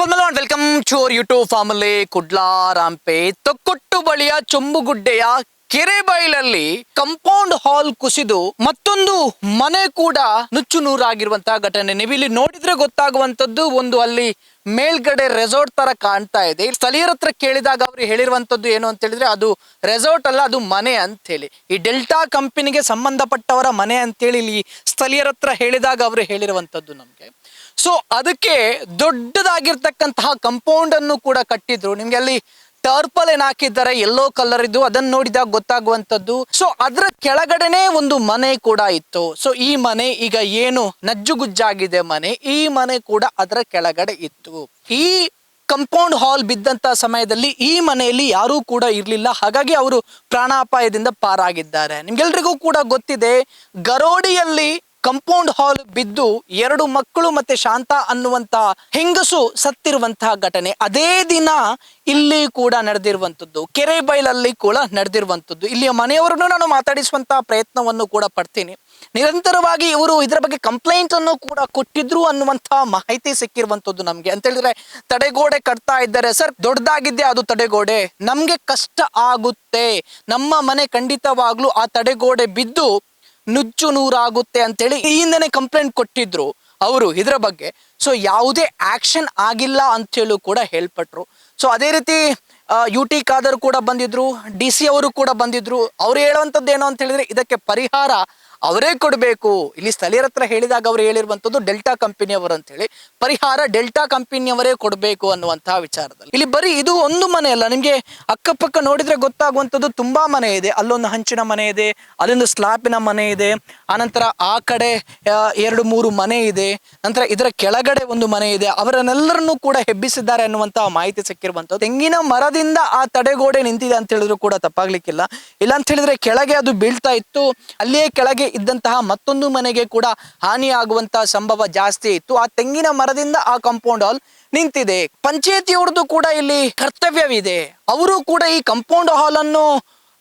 Formal and welcome to our YouTube family. Kudla ರಾಂಪೆ ತೊಕ್ಕೊಟ್ಟು ಬಳಿಯ ಚೊಂಬುಗುಡ್ಡೆಯ ಕೆರೆಬೈಲಲ್ಲಿ ಕಂಪೌಂಡ್ ಹಾಲ್ ಕುಸಿದು ಮತ್ತೊಂದು ಮನೆ ಕೂಡ ನುಚ್ಚು ನೂರಾಗಿರುವಂತಹ ಘಟನೆ. ನೀವು ಇಲ್ಲಿ ನೋಡಿದ್ರೆ ಗೊತ್ತಾಗುವಂತದ್ದು, ಒಂದು ಅಲ್ಲಿ ಮೇಲ್ಗಡೆ ರೆಸಾರ್ಟ್ ತರ ಕಾಣ್ತಾ ಇದೆ. ಸ್ಥಳೀಯರ ಹತ್ರ ಕೇಳಿದಾಗ ಅವರು ಹೇಳಿರುವಂತದ್ದು ಏನು ಅಂತ ಹೇಳಿದ್ರೆ, ಅದು ರೆಸಾರ್ಟ್ ಅಲ್ಲ, ಅದು ಮನೆ ಅಂತ ಹೇಳಿ. ಈ ಡೆಲ್ಟಾ ಕಂಪನಿಗೆ ಸಂಬಂಧಪಟ್ಟವರ ಮನೆ ಅಂತೇಳಿ ಇಲ್ಲಿ ಸ್ಥಳೀಯರ ಹತ್ರ ಹೇಳಿದಾಗ ಅವರು ಹೇಳಿರುವಂತದ್ದು ನಮ್ಗೆ. ಸೊ ಅದಕ್ಕೆ ದೊಡ್ಡದಾಗಿರ್ತಕ್ಕಂತಹ ಕಂಪೌಂಡ್ ಅನ್ನು ಕೂಡ ಕಟ್ಟಿದ್ರು. ನಿಮ್ಗೆ ಅಲ್ಲಿ ಟರ್ಪಲ್ ಏನ್ ಹಾಕಿದ್ದಾರೆ, ಯೆಲ್ಲೋ ಕಲರ್ ಇದ್ದು, ಅದನ್ನ ನೋಡಿದಾಗ ಗೊತ್ತಾಗುವಂತದ್ದು. ಸೊ ಅದರ ಕೆಳಗಡೆನೆ ಒಂದು ಮನೆ ಕೂಡ ಇತ್ತು. ಸೊ ಈ ಮನೆ ಈಗ ಏನು ನಜ್ಜುಗುಜ್ಜಾಗಿದೆ ಮನೆ, ಈ ಮನೆ ಕೂಡ ಅದರ ಕೆಳಗಡೆ ಇತ್ತು. ಈ ಕಂಪೌಂಡ್ ಹಾಲ್ ಬಿದ್ದಂತ ಸಮಯದಲ್ಲಿ ಈ ಮನೆಯಲ್ಲಿ ಯಾರೂ ಕೂಡ ಇರ್ಲಿಲ್ಲ. ಹಾಗಾಗಿ ಅವರು ಪ್ರಾಣಾಪಾಯದಿಂದ ಪಾರಾಗಿದ್ದಾರೆ. ನಿಮ್ಗೆಲ್ರಿಗೂ ಕೂಡ ಗೊತ್ತಿದೆ, ಗರೋಡಿಯಲ್ಲಿ ಕಂಪೌಂಡ್ ಹಾಲ್ ಬಿದ್ದು 2 ಮಕ್ಕಳು ಮತ್ತೆ ಶಾಂತ ಅನ್ನುವಂತ ಹೆಂಗಸು ಸತ್ತಿರುವಂತಹ ಘಟನೆ ಅದೇ ದಿನ ಇಲ್ಲಿ ಕೂಡ ನಡೆದಿರುವಂತದ್ದು, ಕೆರೆಬೈಲಲ್ಲಿ ಕೂಡ ನಡೆದಿರುವಂತದ್ದು. ಇಲ್ಲಿಯ ಮನೆಯವರನ್ನು ನಾನು ಮಾತಾಡಿಸುವಂತಹ ಪ್ರಯತ್ನವನ್ನು ಕೂಡ ಪಡ್ತೀನಿ. ನಿರಂತರವಾಗಿ ಇವರು ಇದರ ಬಗ್ಗೆ ಕಂಪ್ಲೇಂಟ್ ಅನ್ನು ಕೂಡ ಕೊಟ್ಟಿದ್ರು ಅನ್ನುವಂತಹ ಮಾಹಿತಿ ಸಿಕ್ಕಿರುವಂತದ್ದು ನಮ್ಗೆ. ಅಂತ ಹೇಳಿದ್ರೆ ತಡೆಗೋಡೆ ಕಟ್ತಾ ಇದ್ದಾರೆ ಸರ್, ದೊಡ್ಡದಾಗಿದ್ದೆ ಅದು ತಡೆಗೋಡೆ, ನಮ್ಗೆ ಕಷ್ಟ ಆಗುತ್ತೆ, ನಮ್ಮ ಮನೆ ಖಂಡಿತವಾಗ್ಲೂ ಆ ತಡೆಗೋಡೆ ಬಿದ್ದು ನುಜ್ಜು ನೂರಾಗುತ್ತೆ ಅಂತೇಳಿ ಈ ಹಿಂದೆನೆ ಕಂಪ್ಲೇಂಟ್ ಕೊಟ್ಟಿದ್ರು ಅವರು ಇದರ ಬಗ್ಗೆ. ಸೊ ಯಾವುದೇ ಆಕ್ಷನ್ ಆಗಿಲ್ಲ ಅಂತೇಳಿ ಕೂಡ ಹೇಳ್ಪಟ್ರು. ಸೊ ಅದೇ ರೀತಿ UT ಖಾದರ್ ಕೂಡ ಬಂದಿದ್ರು, DC ಅವರು ಕೂಡ ಬಂದಿದ್ರು. ಅವ್ರು ಹೇಳುವಂಥದ್ದು ಏನು ಅಂತ ಹೇಳಿದ್ರೆ, ಇದಕ್ಕೆ ಪರಿಹಾರ ಅವರೇ ಕೊಡಬೇಕು. ಇಲ್ಲಿ ಸ್ಥಳೀಯರ ಹತ್ರ ಹೇಳಿದಾಗ ಅವ್ರು ಹೇಳಿರುವಂಥದ್ದು ಡೆಲ್ಟಾ ಕಂಪನಿಯವರು ಅಂತ ಹೇಳಿ, ಪರಿಹಾರ ಡೆಲ್ಟಾ ಕಂಪನಿಯವರೇ ಕೊಡಬೇಕು ಅನ್ನುವಂತಹ ವಿಚಾರದಲ್ಲಿ. ಇಲ್ಲಿ ಬರೀ ಇದು ಒಂದು ಮನೆ ಅಲ್ಲ, ನಿಮ್ಗೆ ಅಕ್ಕಪಕ್ಕ ನೋಡಿದ್ರೆ ಗೊತ್ತಾಗುವಂಥದ್ದು ತುಂಬಾ ಮನೆ ಇದೆ. ಅಲ್ಲೊಂದು ಹಂಚಿನ ಮನೆ ಇದೆ, ಅಲ್ಲೊಂದು ಸ್ಲಾಪಿನ ಮನೆ ಇದೆ, ಆನಂತರ ಆ ಕಡೆ 2-3 ಮನೆ ಇದೆ, ನಂತರ ಇದರ ಕೆಳಗಡೆ ಒಂದು ಮನೆ ಇದೆ. ಅವರನ್ನೆಲ್ಲರನ್ನೂ ಕೂಡ ಹೆಬ್ಬಿಸಿದ್ದಾರೆ ಅನ್ನುವಂತಹ ಮಾಹಿತಿ ಸಿಕ್ಕಿರುವಂಥದ್ದು. ತೆಂಗಿನ ಮರದಿಂದ ಆ ತಡೆಗೋಡೆ ನಿಂತಿದೆ ಅಂತ ಹೇಳಿದ್ರು ಕೂಡ ತಪ್ಪಾಗ್ಲಿಕ್ಕಿಲ್ಲ. ಇಲ್ಲ ಅಂತ ಹೇಳಿದ್ರೆ ಕೆಳಗೆ ಅದು ಬೀಳ್ತಾ ಇತ್ತು, ಅಲ್ಲಿಯೇ ಕೆಳಗೆ ಇದ್ದಂತಹ ಮತ್ತೊಂದು ಮನೆಗೆ ಕೂಡ ಹಾನಿಯಾಗುವಂತಹ ಸಂಭವ ಜಾಸ್ತಿ ಇತ್ತು. ಆ ತೆಂಗಿನ ಮರದಿಂದ ಆ ಕಾಂಪೌಂಡ್ ಹಾಲ್ ನಿಂತಿದೆ. ಪಂಚಾಯತಿಯವ್ರದ್ದು ಕೂಡ ಇಲ್ಲಿ ಕರ್ತವ್ಯವಿದೆ. ಅವರು ಕೂಡ ಈ ಕಾಂಪೌಂಡ್ ಹಾಲ್ ಅನ್ನು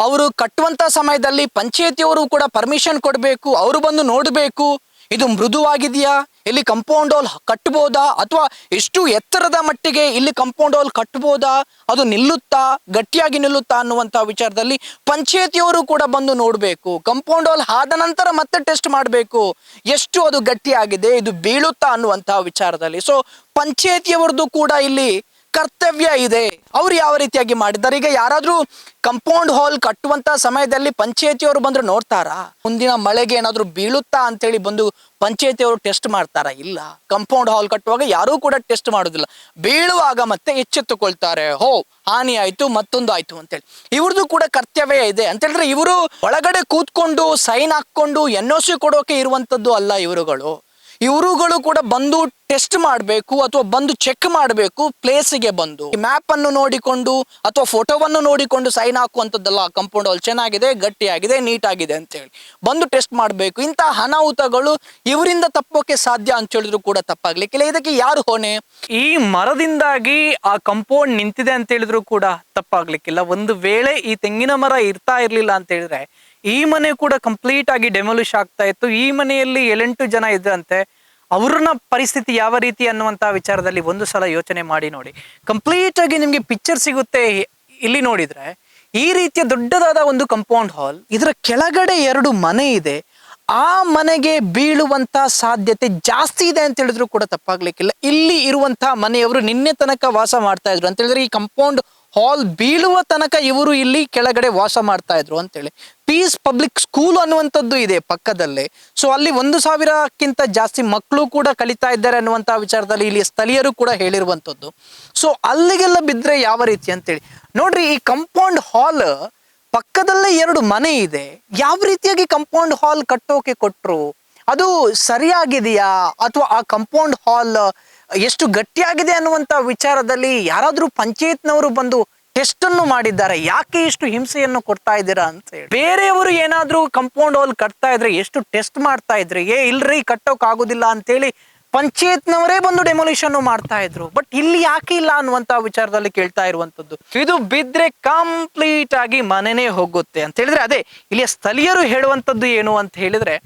ಅವರು ಕಟ್ಟುವಂತ ಸಮಯದಲ್ಲಿ ಪಂಚಾಯತಿಯವರು ಕೂಡ ಪರ್ಮಿಷನ್ ಕೊಡಬೇಕು, ಅವರು ಬಂದು ನೋಡಬೇಕು, ಇದು ಮೃದುವಾಗಿದೆಯಾ, ಇಲ್ಲಿ ಕಂಪೌಂಡ್ ಹಾಲ್ ಕಟ್ಟಬಹುದಾ, ಅಥವಾ ಎಷ್ಟು ಎತ್ತರದ ಮಟ್ಟಿಗೆ ಇಲ್ಲಿ ಕಂಪೌಂಡ್ ಹಾಲ್ ಕಟ್ಟಬಹುದಾ, ಅದು ನಿಲ್ಲುತ್ತಾ, ಗಟ್ಟಿಯಾಗಿ ನಿಲ್ಲುತ್ತಾ ಅನ್ನುವಂತ ವಿಚಾರದಲ್ಲಿ ಪಂಚಾಯತಿಯವರು ಕೂಡ ಬಂದು ನೋಡಬೇಕು. ಕಂಪೌಂಡ್ ಹಾಲ್ ಆದ ನಂತರ ಮತ್ತೆ ಟೆಸ್ಟ್ ಮಾಡಬೇಕು, ಎಷ್ಟು ಅದು ಗಟ್ಟಿಯಾಗಿದೆ, ಇದು ಬೀಳುತ್ತಾ ಅನ್ನುವಂತಹ ವಿಚಾರದಲ್ಲಿ. ಸೊ ಪಂಚಾಯತಿಯವರದ್ದು ಕೂಡ ಇಲ್ಲಿ ಕರ್ತವ್ಯ ಇದೆ. ಅವ್ರು ಯಾವ ರೀತಿಯಾಗಿ ಮಾಡಿದ್ದಾರೆ, ಈಗ ಯಾರಾದ್ರೂ ಕಂಪೌಂಡ್ ಹಾಲ್ ಕಟ್ಟುವಂತ ಸಮಯದಲ್ಲಿ ಪಂಚಾಯತಿಯವರು ಬಂದ್ರೆ ನೋಡ್ತಾರಾ, ಮುಂದಿನ ಮಳೆಗೆ ಏನಾದ್ರು ಬೀಳುತ್ತಾ ಅಂತೇಳಿ ಬಂದು ಪಂಚಾಯತಿಯವರು ಟೆಸ್ಟ್ ಮಾಡ್ತಾರಾ? ಇಲ್ಲ. ಕಂಪೌಂಡ್ ಹಾಲ್ ಕಟ್ಟುವಾಗ ಯಾರೂ ಕೂಡ ಟೆಸ್ಟ್ ಮಾಡೋದಿಲ್ಲ, ಬೀಳುವಾಗ ಮತ್ತೆ ಎಚ್ಚೆತ್ತುಕೊಳ್ತಾರೆ, ಹೋ ಹಾನಿ ಆಯ್ತು, ಮತ್ತೊಂದು ಆಯ್ತು ಅಂತೇಳಿ. ಇವ್ರದ್ದು ಕೂಡ ಕರ್ತವ್ಯ ಇದೆ ಅಂತ ಹೇಳಿದ್ರೆ, ಇವರು ಒಳಗಡೆ ಕೂತ್ಕೊಂಡು ಸೈನ್ ಹಾಕೊಂಡು NOC ಕೊಡೋಕೆ ಇರುವಂತದ್ದು ಅಲ್ಲ. ಇವರುಗಳು ಕೂಡ ಬಂದು ಟೆಸ್ಟ್ ಮಾಡಬೇಕು ಅಥವಾ ಬಂದು ಚೆಕ್ ಮಾಡಬೇಕು. ಪ್ಲೇಸಿಗೆ ಬಂದು ಮ್ಯಾಪ್ ಅನ್ನು ನೋಡಿಕೊಂಡು ಅಥವಾ ಫೋಟೋವನ್ನು ನೋಡಿಕೊಂಡು ಸೈನ್ ಹಾಕುವಂಥದ್ದಲ್ಲ. ಕಂಪೌಂಡ್ ಹಾಲ್ ಚೆನ್ನಾಗಿದೆ, ಗಟ್ಟಿಯಾಗಿದೆ, ನೀಟಾಗಿದೆ ಅಂತ ಹೇಳಿ ಬಂದು ಟೆಸ್ಟ್ ಮಾಡಬೇಕು. ಇಂತಹ ಅನಾಹುತಗಳು ಇವರಿಂದ ತಪ್ಪೋಕೆ ಸಾಧ್ಯ ಅಂತ ಹೇಳಿದ್ರು ಕೂಡ ತಪ್ಪಾಗ್ಲಿಕ್ಕಿಲ್ಲ. ಇದಕ್ಕೆ ಯಾರು ಹೊಣೆ? ಈ ಮರದಿಂದಾಗಿ ಆ ಕಂಪೌಂಡ್ ನಿಂತಿದೆ ಅಂತ ಹೇಳಿದ್ರು ಕೂಡ ತಪ್ಪಾಗ್ಲಿಕ್ಕಿಲ್ಲ. ಒಂದು ವೇಳೆ ಈ ತೆಂಗಿನ ಮರ ಇರ್ತಾ ಇರ್ಲಿಲ್ಲ ಅಂತ ಹೇಳಿದ್ರೆ ಈ ಮನೆ ಕೂಡ ಕಂಪ್ಲೀಟ್ ಆಗಿ ಡೆಮೊಲಿಷ್ ಆಗ್ತಾ ಇತ್ತು. ಈ ಮನೆಯಲ್ಲಿ 7-8 ಜನ ಇದ್ರಂತೆ, ಅವ್ರನ್ನ ಪರಿಸ್ಥಿತಿ ಯಾವ ರೀತಿ ಅನ್ನುವಂತ ವಿಚಾರದಲ್ಲಿ ಒಂದು ಸಲ ಯೋಚನೆ ಮಾಡಿ ನೋಡಿ. ಕಂಪ್ಲೀಟ್ ಆಗಿ ನಿಮ್ಗೆ ಪಿಕ್ಚರ್ ಸಿಗುತ್ತೆ. ಇಲ್ಲಿ ನೋಡಿದ್ರೆ ಈ ರೀತಿಯ ದೊಡ್ಡದಾದ ಒಂದು ಕಂಪೌಂಡ್ ಹಾಲ್, ಇದರ ಕೆಳಗಡೆ 2 ಮನೆ ಇದೆ. ಆ ಮನೆಗೆ ಬೀಳುವಂತ ಸಾಧ್ಯತೆ ಜಾಸ್ತಿ ಇದೆ ಅಂತ ಹೇಳಿದ್ರು ಕೂಡ ತಪ್ಪಾಗ್ಲಿಕ್ಕಿಲ್ಲ. ಇಲ್ಲಿ ಇರುವಂತಹ ಮನೆಯವರು ನಿನ್ನೆ ತನಕ ವಾಸ ಮಾಡ್ತಾ ಇದ್ರು ಅಂತ ಹೇಳಿದ್ರೆ, ಈ ಕಂಪೌಂಡ್ ಹಾಲ್ ಬೀಳುವ ತನಕ ಇವರು ಇಲ್ಲಿ ಕೆಳಗಡೆ ವಾಸ ಮಾಡ್ತಾ ಇದ್ರು ಅಂತೇಳಿ. ಪೀಸ್ ಪಬ್ಲಿಕ್ ಸ್ಕೂಲ್ ಅನ್ನುವಂಥದ್ದು ಇದೆ ಪಕ್ಕದಲ್ಲೇ. ಸೊ ಅಲ್ಲಿ 1000ಕ್ಕಿಂತ ಜಾಸ್ತಿ ಮಕ್ಕಳು ಕೂಡ ಕಲಿತಾ ಇದ್ದಾರೆ ಅನ್ನುವಂತಹ ವಿಚಾರದಲ್ಲಿ ಇಲ್ಲಿ ಸ್ಥಳೀಯರು ಕೂಡ ಹೇಳಿರುವಂಥದ್ದು. ಸೊ ಅಲ್ಲಿಗೆಲ್ಲ ಬಿದ್ರೆ ಯಾವ ರೀತಿ ಅಂತೇಳಿ ನೋಡ್ರಿ. ಈ ಕಂಪೌಂಡ್ ಹಾಲ್ ಪಕ್ಕದಲ್ಲೇ 2 ಮನೆ ಇದೆ. ಯಾವ ರೀತಿಯಾಗಿ ಕಂಪೌಂಡ್ ಹಾಲ್ ಕಟ್ಟೋಕೆ ಕೊಟ್ರು? ಅದು ಸರಿಯಾಗಿದೆಯಾ, ಅಥವಾ ಆ ಕಂಪೌಂಡ್ ಹಾಲ್ ಎಷ್ಟು ಗಟ್ಟಿಯಾಗಿದೆ ಅನ್ನುವಂತ ವಿಚಾರದಲ್ಲಿ ಯಾರಾದ್ರೂ ಪಂಚಾಯತ್ನವರು ಬಂದು ಟೆಸ್ಟ್ ಅನ್ನು ಮಾಡಿದ್ದಾರೆ? ಯಾಕೆ ಇಷ್ಟು ಹಿಂಸೆಯನ್ನು ಕೊಡ್ತಾ ಇದ್ದೀರಾ ಅಂತ ಹೇಳಿ. ಬೇರೆಯವರು ಏನಾದ್ರೂ ಕಂಪೌಂಡ್ ಹಾಲ್ ಕಟ್ತಾ ಇದ್ರೆ ಎಷ್ಟು ಟೆಸ್ಟ್ ಮಾಡ್ತಾ ಇದ್ರಿ, ಇಲ್ರಿ ಕಟ್ಟೋಕ್ ಆಗುದಿಲ್ಲ ಅಂತೇಳಿ ಪಂಚಾಯತ್ನವರೇ ಬಂದು ಡೆಮೊಲಿಷನ್ ಮಾಡ್ತಾ ಇದ್ರು. ಬಟ್ ಇಲ್ಲಿ ಯಾಕೆ ಇಲ್ಲ ಅನ್ನುವಂತ ವಿಚಾರದಲ್ಲಿ ಕೇಳ್ತಾ ಇರುವಂತದ್ದು. ಇದು ಬಿದ್ರೆ ಕಂಪ್ಲೀಟ್ ಆಗಿ ಮನೆನೇ ಹೋಗುತ್ತೆ ಅಂತ ಹೇಳಿದ್ರೆ, ಅದೇ ಇಲ್ಲಿಯ ಸ್ಥಳೀಯರು ಹೇಳುವಂತದ್ದು ಏನು ಅಂತ ಹೇಳಿದ್ರೆ,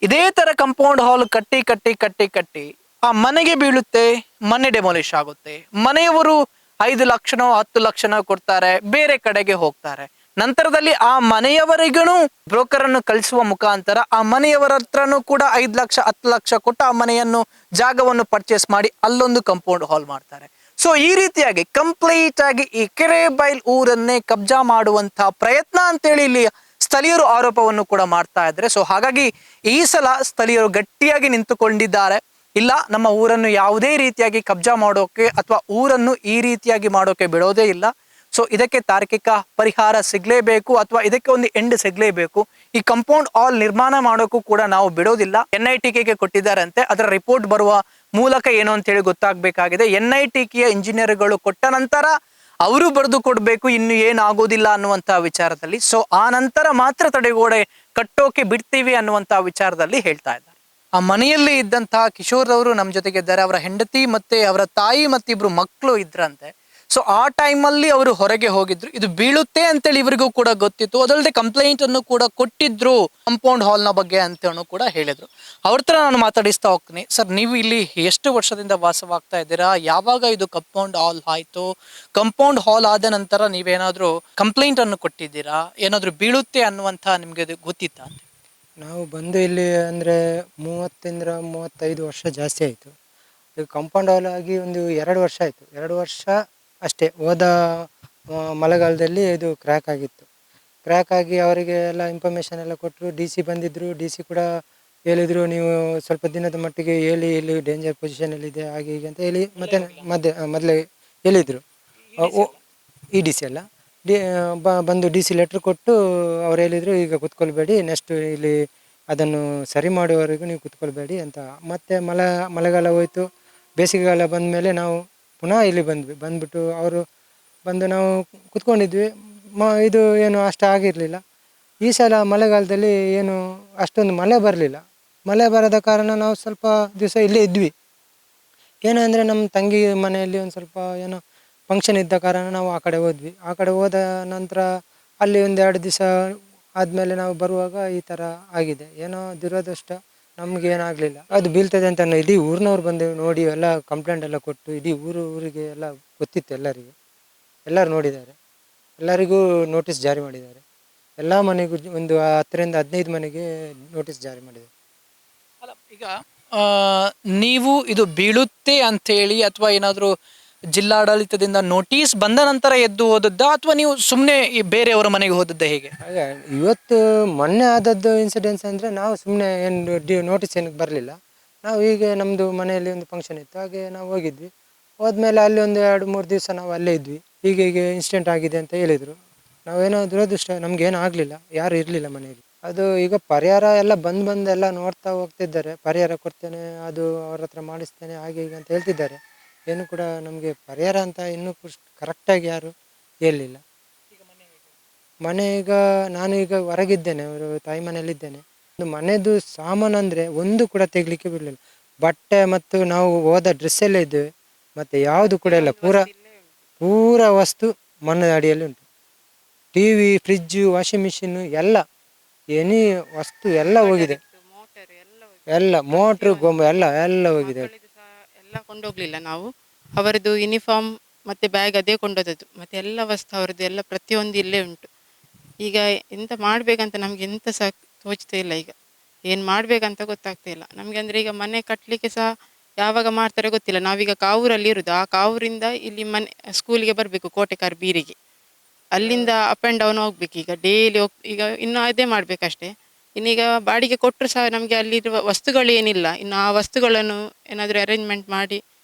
ಇದೇ ತರ ಕಂಪೌಂಡ್ ಹಾಲ್ ಕಟ್ಟಿ ಕಟ್ಟಿ ಕಟ್ಟಿ ಕಟ್ಟಿ ಆ ಮನೆಗೆ ಬೀಳುತ್ತೆ, ಮನೆ ಡೆಮೊಲಿಷ್ ಆಗುತ್ತೆ. ಮನೆಯವರು 5 ಲಕ್ಷನೋ 10 ಲಕ್ಷನೋ ಕೊಡ್ತಾರೆ, ಬೇರೆ ಕಡೆಗೆ ಹೋಗ್ತಾರೆ. ನಂತರದಲ್ಲಿ ಆ ಮನೆಯವರಿಗೂ ಬ್ರೋಕರ್ ಅನ್ನು ಕಳಿಸುವ ಮುಖಾಂತರ ಆ ಮನೆಯವರ ಹತ್ರನೂ ಕೂಡ 5 ಲಕ್ಷ 10 ಲಕ್ಷ ಕೊಟ್ಟು ಆ ಮನೆಯನ್ನು ಜಾಗವನ್ನು ಪರ್ಚೇಸ್ ಮಾಡಿ ಅಲ್ಲೊಂದು ಕಂಪೌಂಡ್ ಹಾಲ್ ಮಾಡ್ತಾರೆ. ಸೊ ಈ ರೀತಿಯಾಗಿ ಕಂಪ್ಲೀಟ್ ಆಗಿ ಈ ಕೆರೆಬೈಲ್ ಊರನ್ನೇ ಕಬ್ಜಾ ಮಾಡುವಂತಹ ಪ್ರಯತ್ನ ಅಂತೇಳಿ ಇಲ್ಲಿ ಸ್ಥಳೀಯರು ಆರೋಪವನ್ನು ಕೂಡ ಮಾಡ್ತಾ ಇದ್ದಾರೆ. ಸೊ ಹಾಗಾಗಿ ಈ ಸಲ ಸ್ಥಳೀಯರು ಗಟ್ಟಿಯಾಗಿ ನಿಂತುಕೊಂಡಿದ್ದಾರೆ. ಇಲ್ಲ, ನಮ್ಮ ಊರನ್ನು ಯಾವುದೇ ರೀತಿಯಾಗಿ ಕಬ್ಜಾ ಮಾಡೋಕೆ ಅಥವಾ ಊರನ್ನು ಈ ರೀತಿಯಾಗಿ ಮಾಡೋಕೆ ಬಿಡೋದೇ ಇಲ್ಲ. ಸೊ ಇದಕ್ಕೆ ತಾರ್ಕಿಕ ಪರಿಹಾರ ಸಿಗ್ಲೇಬೇಕು ಅಥವಾ ಇದಕ್ಕೆ ಒಂದು ಎಂಡ್ ಸಿಗ್ಲೇಬೇಕು. ಈ ಕಂಪೌಂಡ್ ಹಾಲ್ ನಿರ್ಮಾಣ ಮಾಡೋಕ್ಕೂ ಕೂಡ ನಾವು ಬಿಡೋದಿಲ್ಲ. NITK ಕೊಟ್ಟಿದ್ದಾರಂತೆ, ಅದರ ರಿಪೋರ್ಟ್ ಬರುವ ಮೂಲಕ ಏನು ಅಂತ ಹೇಳಿ ಗೊತ್ತಾಗಬೇಕಾಗಿದೆ. NITK ಇಂಜಿನಿಯರ್ಗಳು ಕೊಟ್ಟ ನಂತರ ಅವರು ಬರೆದು ಕೊಡಬೇಕು ಇನ್ನು ಏನಾಗೋದಿಲ್ಲ ಅನ್ನುವಂಥ ವಿಚಾರದಲ್ಲಿ. ಸೊ ಆ ನಂತರ ಮಾತ್ರ ತಡೆಗೋಡೆ ಕಟ್ಟೋಕೆ ಬಿಡ್ತೀವಿ ಅನ್ನುವಂಥ ವಿಚಾರದಲ್ಲಿ ಹೇಳ್ತಾ ಇದ್ದಾರೆ. ಆ ಮನೆಯಲ್ಲಿ ಇದ್ದಂತಹ ಕಿಶೋರ್ ಅವರು ನಮ್ಮ ಜೊತೆಗೆ ಇದ್ದಾರೆ. ಅವರ ಹೆಂಡತಿ ಮತ್ತೆ ಅವರ ತಾಯಿ ಮತ್ತೆ ಇಬ್ರು ಮಕ್ಕಳು ಇದ್ರಂತೆ. ಸೊ ಆ ಟೈಮಲ್ಲಿ ಅವರು ಹೊರಗೆ ಹೋಗಿದ್ರು. ಇದು ಬೀಳುತ್ತೆ ಅಂತೇಳಿ ಇವರಿಗೂ ಕೂಡ ಗೊತ್ತಿತ್ತು. ಅದಲ್ಲದೆ ಕಂಪ್ಲೇಂಟ್ ಅನ್ನು ಕೂಡ ಕೊಟ್ಟಿದ್ರು ಕಂಪೌಂಡ್ ಹಾಲ್ನ ಬಗ್ಗೆ ಅಂತೇಳಿ ಕೂಡ ಹೇಳಿದ್ರು. ಅವ್ರ ಹತ್ರ ನಾನು ಮಾತಾಡಿಸ್ತಾ ಹೋಗ್ತೀನಿ. ಸರ್, ನೀವು ಇಲ್ಲಿ ಎಷ್ಟು ವರ್ಷದಿಂದ ವಾಸವಾಗ್ತಾ ಇದ್ದೀರಾ? ಯಾವಾಗ ಇದು ಕಂಪೌಂಡ್ ಹಾಲ್ ಆಯ್ತು? ಕಂಪೌಂಡ್ ಹಾಲ್ ಆದ ನಂತರ ನೀವೇನಾದ್ರೂ ಕಂಪ್ಲೇಂಟ್ ಅನ್ನು ಕೊಟ್ಟಿದ್ದೀರಾ? ಏನಾದ್ರೂ ಬೀಳುತ್ತೆ ಅನ್ನುವಂಥ ನಿಮ್ಗೆ ಅದು ಗೊತ್ತಿತ್ತಾ? ನಾವು ಬಂದು ಇಲ್ಲಿ ಅಂದರೆ 30-35 ವರ್ಷ ಜಾಸ್ತಿ ಆಯಿತು. ಈಗ ಕಾಂಪೌಂಡ್ ಹಾಲ್ ಆಗಿ ಒಂದು 2 ವರ್ಷ ಆಯಿತು. 2 ವರ್ಷ ಅಷ್ಟೇ. ಹೋದ ಮಳೆಗಾಲದಲ್ಲಿ ಇದು ಕ್ರ್ಯಾಕ್ ಆಗಿತ್ತು. ಕ್ರ್ಯಾಕ್ ಆಗಿ ಅವರಿಗೆ ಎಲ್ಲ ಇನ್ಫಾರ್ಮೇಷನ್ ಎಲ್ಲ ಕೊಟ್ಟರು. DC ಬಂದಿದ್ದರು. DC ಕೂಡ ಹೇಳಿದರು, ನೀವು ಸ್ವಲ್ಪ ದಿನದ ಮಟ್ಟಿಗೆ ಹೇಳಿ ಇಲ್ಲಿ ಡೇಂಜರ್ ಪೊಸಿಷನಲ್ಲಿದೆ ಹಾಗೆ ಹೀಗೆ ಅಂತ ಹೇಳಿ ಮತ್ತೆ ಮೊದಲೇ ಹೇಳಿದರು. DC ಅಲ್ಲ, ಬಂದು DC ಲೆಟ್ರ್ ಕೊಟ್ಟು ಅವ್ರು ಹೇಳಿದರು, ಈಗ ಕೂತ್ಕೊಳ್ಬೇಡಿ, ನೆಕ್ಸ್ಟ್ ಇಲ್ಲಿ ಅದನ್ನು ಸರಿ ಮಾಡುವವರೆಗೂ ನೀವು ಕೂತ್ಕೊಳ್ಬೇಡಿ ಅಂತ. ಮತ್ತು ಮಳೆಗಾಲ ಹೋಯಿತು. ಬೇಸಿಗೆಗಾಲ ಬಂದ ಮೇಲೆ ನಾವು ಪುನಃ ಇಲ್ಲಿ ಬಂದ್ಬಿಟ್ಟು ಅವರು ಬಂದು ನಾವು ಕೂತ್ಕೊಂಡಿದ್ವಿ. ಇದು ಏನು ಅಷ್ಟು ಆಗಿರಲಿಲ್ಲ. ಈ ಸಲ ಮಳೆಗಾಲದಲ್ಲಿ ಏನು ಅಷ್ಟೊಂದು ಮಳೆ ಬರಲಿಲ್ಲ. ಮಳೆ ಬರದ ಕಾರಣ ನಾವು ಸ್ವಲ್ಪ ದಿವಸ ಇಲ್ಲೇ ಇದ್ವಿ. ಏನಂದರೆ ನಮ್ಮ ತಂಗಿ ಮನೆಯಲ್ಲಿ ಒಂದು ಸ್ವಲ್ಪ ಏನೋ ಫಂಕ್ಷನ್ ಇದ್ದ ಕಾರಣ ನಾವು ಆ ಕಡೆ ಹೋದ್ವಿ. ಆ ಕಡೆ ಹೋದ ನಂತರ ಅಲ್ಲಿ ಒಂದು 2 ದಿವಸ ಆದಮೇಲೆ ನಾವು ಬರುವಾಗ ಈ ಥರ ಆಗಿದೆ. ಏನೋ ದುರದೃಷ್ಟ, ನಮ್ಗೆ ಏನಾಗಲಿಲ್ಲ. ಅದು ಬೀಳ್ತದೆ ಅಂತ ಇಡೀ ಊರಿನವ್ರು ಬಂದು ನೋಡಿ ಎಲ್ಲ ಕಂಪ್ಲೇಂಟ್ ಎಲ್ಲ ಕೊಟ್ಟು ಇಡೀ ಊರಿಗೆ ಎಲ್ಲ ಗೊತ್ತಿತ್ತು. ಎಲ್ಲರೂ ನೋಡಿದ್ದಾರೆ. ಎಲ್ಲರಿಗೂ ನೋಟಿಸ್ ಜಾರಿ ಮಾಡಿದ್ದಾರೆ. ಎಲ್ಲ ಮನೆಗೂ ಒಂದು 10-15 ಮನೆಗೆ ನೋಟಿಸ್ ಜಾರಿ ಮಾಡಿದ್ದಾರೆ. ಅಲ್ಲ, ಈಗ ನೀವು ಇದು ಬೀಳುತ್ತೆ ಅಂತೇಳಿ ಅಥವಾ ಏನಾದರೂ ಜಿಲ್ಲಾಡಳಿತದಿಂದ ನೋಟಿಸ್ ಬಂದ ನಂತರ ಎದ್ದು ಹೋದದ್ದ ಅಥವಾ ನೀವು ಸುಮ್ಮನೆ ಬೇರೆಯವರ ಮನೆಗೆ ಹೋದದ್ದ? ಹೇಗೆ? ಹಾಗೆ ಇವತ್ತು ಮೊನ್ನೆ ಆದದ್ದು ಇನ್ಸಿಡೆನ್ಸ್ ಅಂದರೆ ನಾವು ಸುಮ್ಮನೆ ಏನು ನೋಟಿಸ್ ಏನಕ್ಕೆ ಬರಲಿಲ್ಲ. ನಾವು ಹೀಗೆ ನಮ್ಮದು ಮನೆಯಲ್ಲಿ ಒಂದು ಫಂಕ್ಷನ್ ಇತ್ತು, ಹಾಗೆ ನಾವು ಹೋಗಿದ್ವಿ. ಹೋದ್ಮೇಲೆ ಅಲ್ಲಿ ಒಂದು 2-3 ದಿವಸ ನಾವು ಅಲ್ಲೇ ಇದ್ವಿ. ಹೀಗೆ ಇನ್ಸಿಡೆಂಟ್ ಆಗಿದೆ ಅಂತ ಹೇಳಿದರು. ನಾವೇನೋ ದುರದೃಷ್ಟ, ನಮಗೇನು ಆಗಲಿಲ್ಲ, ಯಾರು ಇರಲಿಲ್ಲ ಮನೆಯಲ್ಲಿ. ಅದು ಈಗ ಪರಿಹಾರ ಎಲ್ಲ ಬಂದು ಎಲ್ಲ ನೋಡ್ತಾ ಹೋಗ್ತಿದ್ದಾರೆ. ಪರಿಹಾರ ಕೊಡ್ತೇನೆ, ಅದು ಅವ್ರ ಹತ್ರ ಮಾಡಿಸ್ತೇನೆ ಹಾಗೆ ಹೀಗೆ ಅಂತ ಹೇಳ್ತಿದ್ದಾರೆ. ಏನು ಕೂಡ ನಮಗೆ ಪರಿಹಾರ ಅಂತ ಇನ್ನೂ ಕರೆಕ್ಟಾಗಿ ಯಾರು ಹೇಳಲಿಲ್ಲ. ಮನೆ ಈಗ ನಾನು ಈಗ ಹೊರಗಿದ್ದೇನೆ, ಅವರು ತಾಯಿ ಮನೆಯಲ್ಲಿದ್ದೇನೆ. ಒಂದು ಮನೆಯದು ಸಾಮಾನು ಅಂದರೆ ಒಂದು ಕೂಡ ತೆಗಲಿಕ್ಕೆ ಬಿಡಲಿಲ್ಲ. ಬಟ್ಟೆ ಮತ್ತು ನಾವು ಹೋದ ಡ್ರೆಸ್ಸಲ್ಲೇ ಇದ್ದೇವೆ, ಮತ್ತು ಯಾವುದು ಕೂಡ ಇಲ್ಲ. ಪೂರ ವಸ್ತು ಮಣ್ಣದ ಅಡಿಯಲ್ಲಿ ಉಂಟು. TV, ಫ್ರಿಜ್ಜು, ವಾಷಿಂಗ್ ಮಿಷಿನ್ನು ಎಲ್ಲ ಎನಿ ವಸ್ತು ಎಲ್ಲ ಹೋಗಿದೆ. ಎಲ್ಲ ಮೋಟ್ರು ಗೊಂಬ ಎಲ್ಲ ಹೋಗಿದೆ. ಎಲ್ಲ ಕೊಂಡೋಗ್ಲಿಲ್ಲ ನಾವು. ಅವರದ್ದು ಯೂನಿಫಾರ್ಮ್ ಮತ್ತು ಬ್ಯಾಗ್ ಅದೇ ಕೊಂಡೋದದ್ದು. ಮತ್ತು ಎಲ್ಲ ವಸ್ತು ಅವರದ್ದು ಎಲ್ಲ ಪ್ರತಿಯೊಂದು ಇಲ್ಲೇ ಉಂಟು. ಈಗ ಎಂತ ಮಾಡಬೇಕಂತ ನಮಗೆ ಎಂತ ಸಹ ತೋಚ್ತಾ ಇಲ್ಲ. ಈಗ ಏನು ಮಾಡಬೇಕಂತ ಗೊತ್ತಾಗ್ತಾ ಇಲ್ಲ ನಮಗೆ. ಅಂದರೆ ಈಗ ಮನೆ ಕಟ್ಟಲಿಕ್ಕೆ ಸಹ ಯಾವಾಗ ಮಾಡ್ತಾರೆ ಗೊತ್ತಿಲ್ಲ. ನಾವೀಗ ಕಾವೂರಲ್ಲಿ ಇರೋದು. ಆ ಕಾವೂರಿಂದ ಇಲ್ಲಿ ಮನೆ ಸ್ಕೂಲಿಗೆ ಬರಬೇಕು, ಕೋಟೆಕಾರ್ ಬೀರಿಗೆ. ಅಲ್ಲಿಂದ ಅಪ್ ಆ್ಯಂಡ್ ಡೌನ್ ಹೋಗ್ಬೇಕು. ಈಗ ಡೈಲಿ ಈಗ ಇನ್ನೂ ಅದೇ ಮಾಡಬೇಕಷ್ಟೇ. ಇನ್ನೀಗ ಬಾಡಿಗೆ ಕೊಟ್ಟರು ಸಹ ನಮಗೆ ಅಲ್ಲಿರುವ ವಸ್ತುಗಳು ಏನಿಲ್ಲ. ಇನ್ನು ಆ ವಸ್ತುಗಳನ್ನು ಏನಾದರೂ ಅರೇಂಜ್ಮೆಂಟ್ ಮಾಡಿ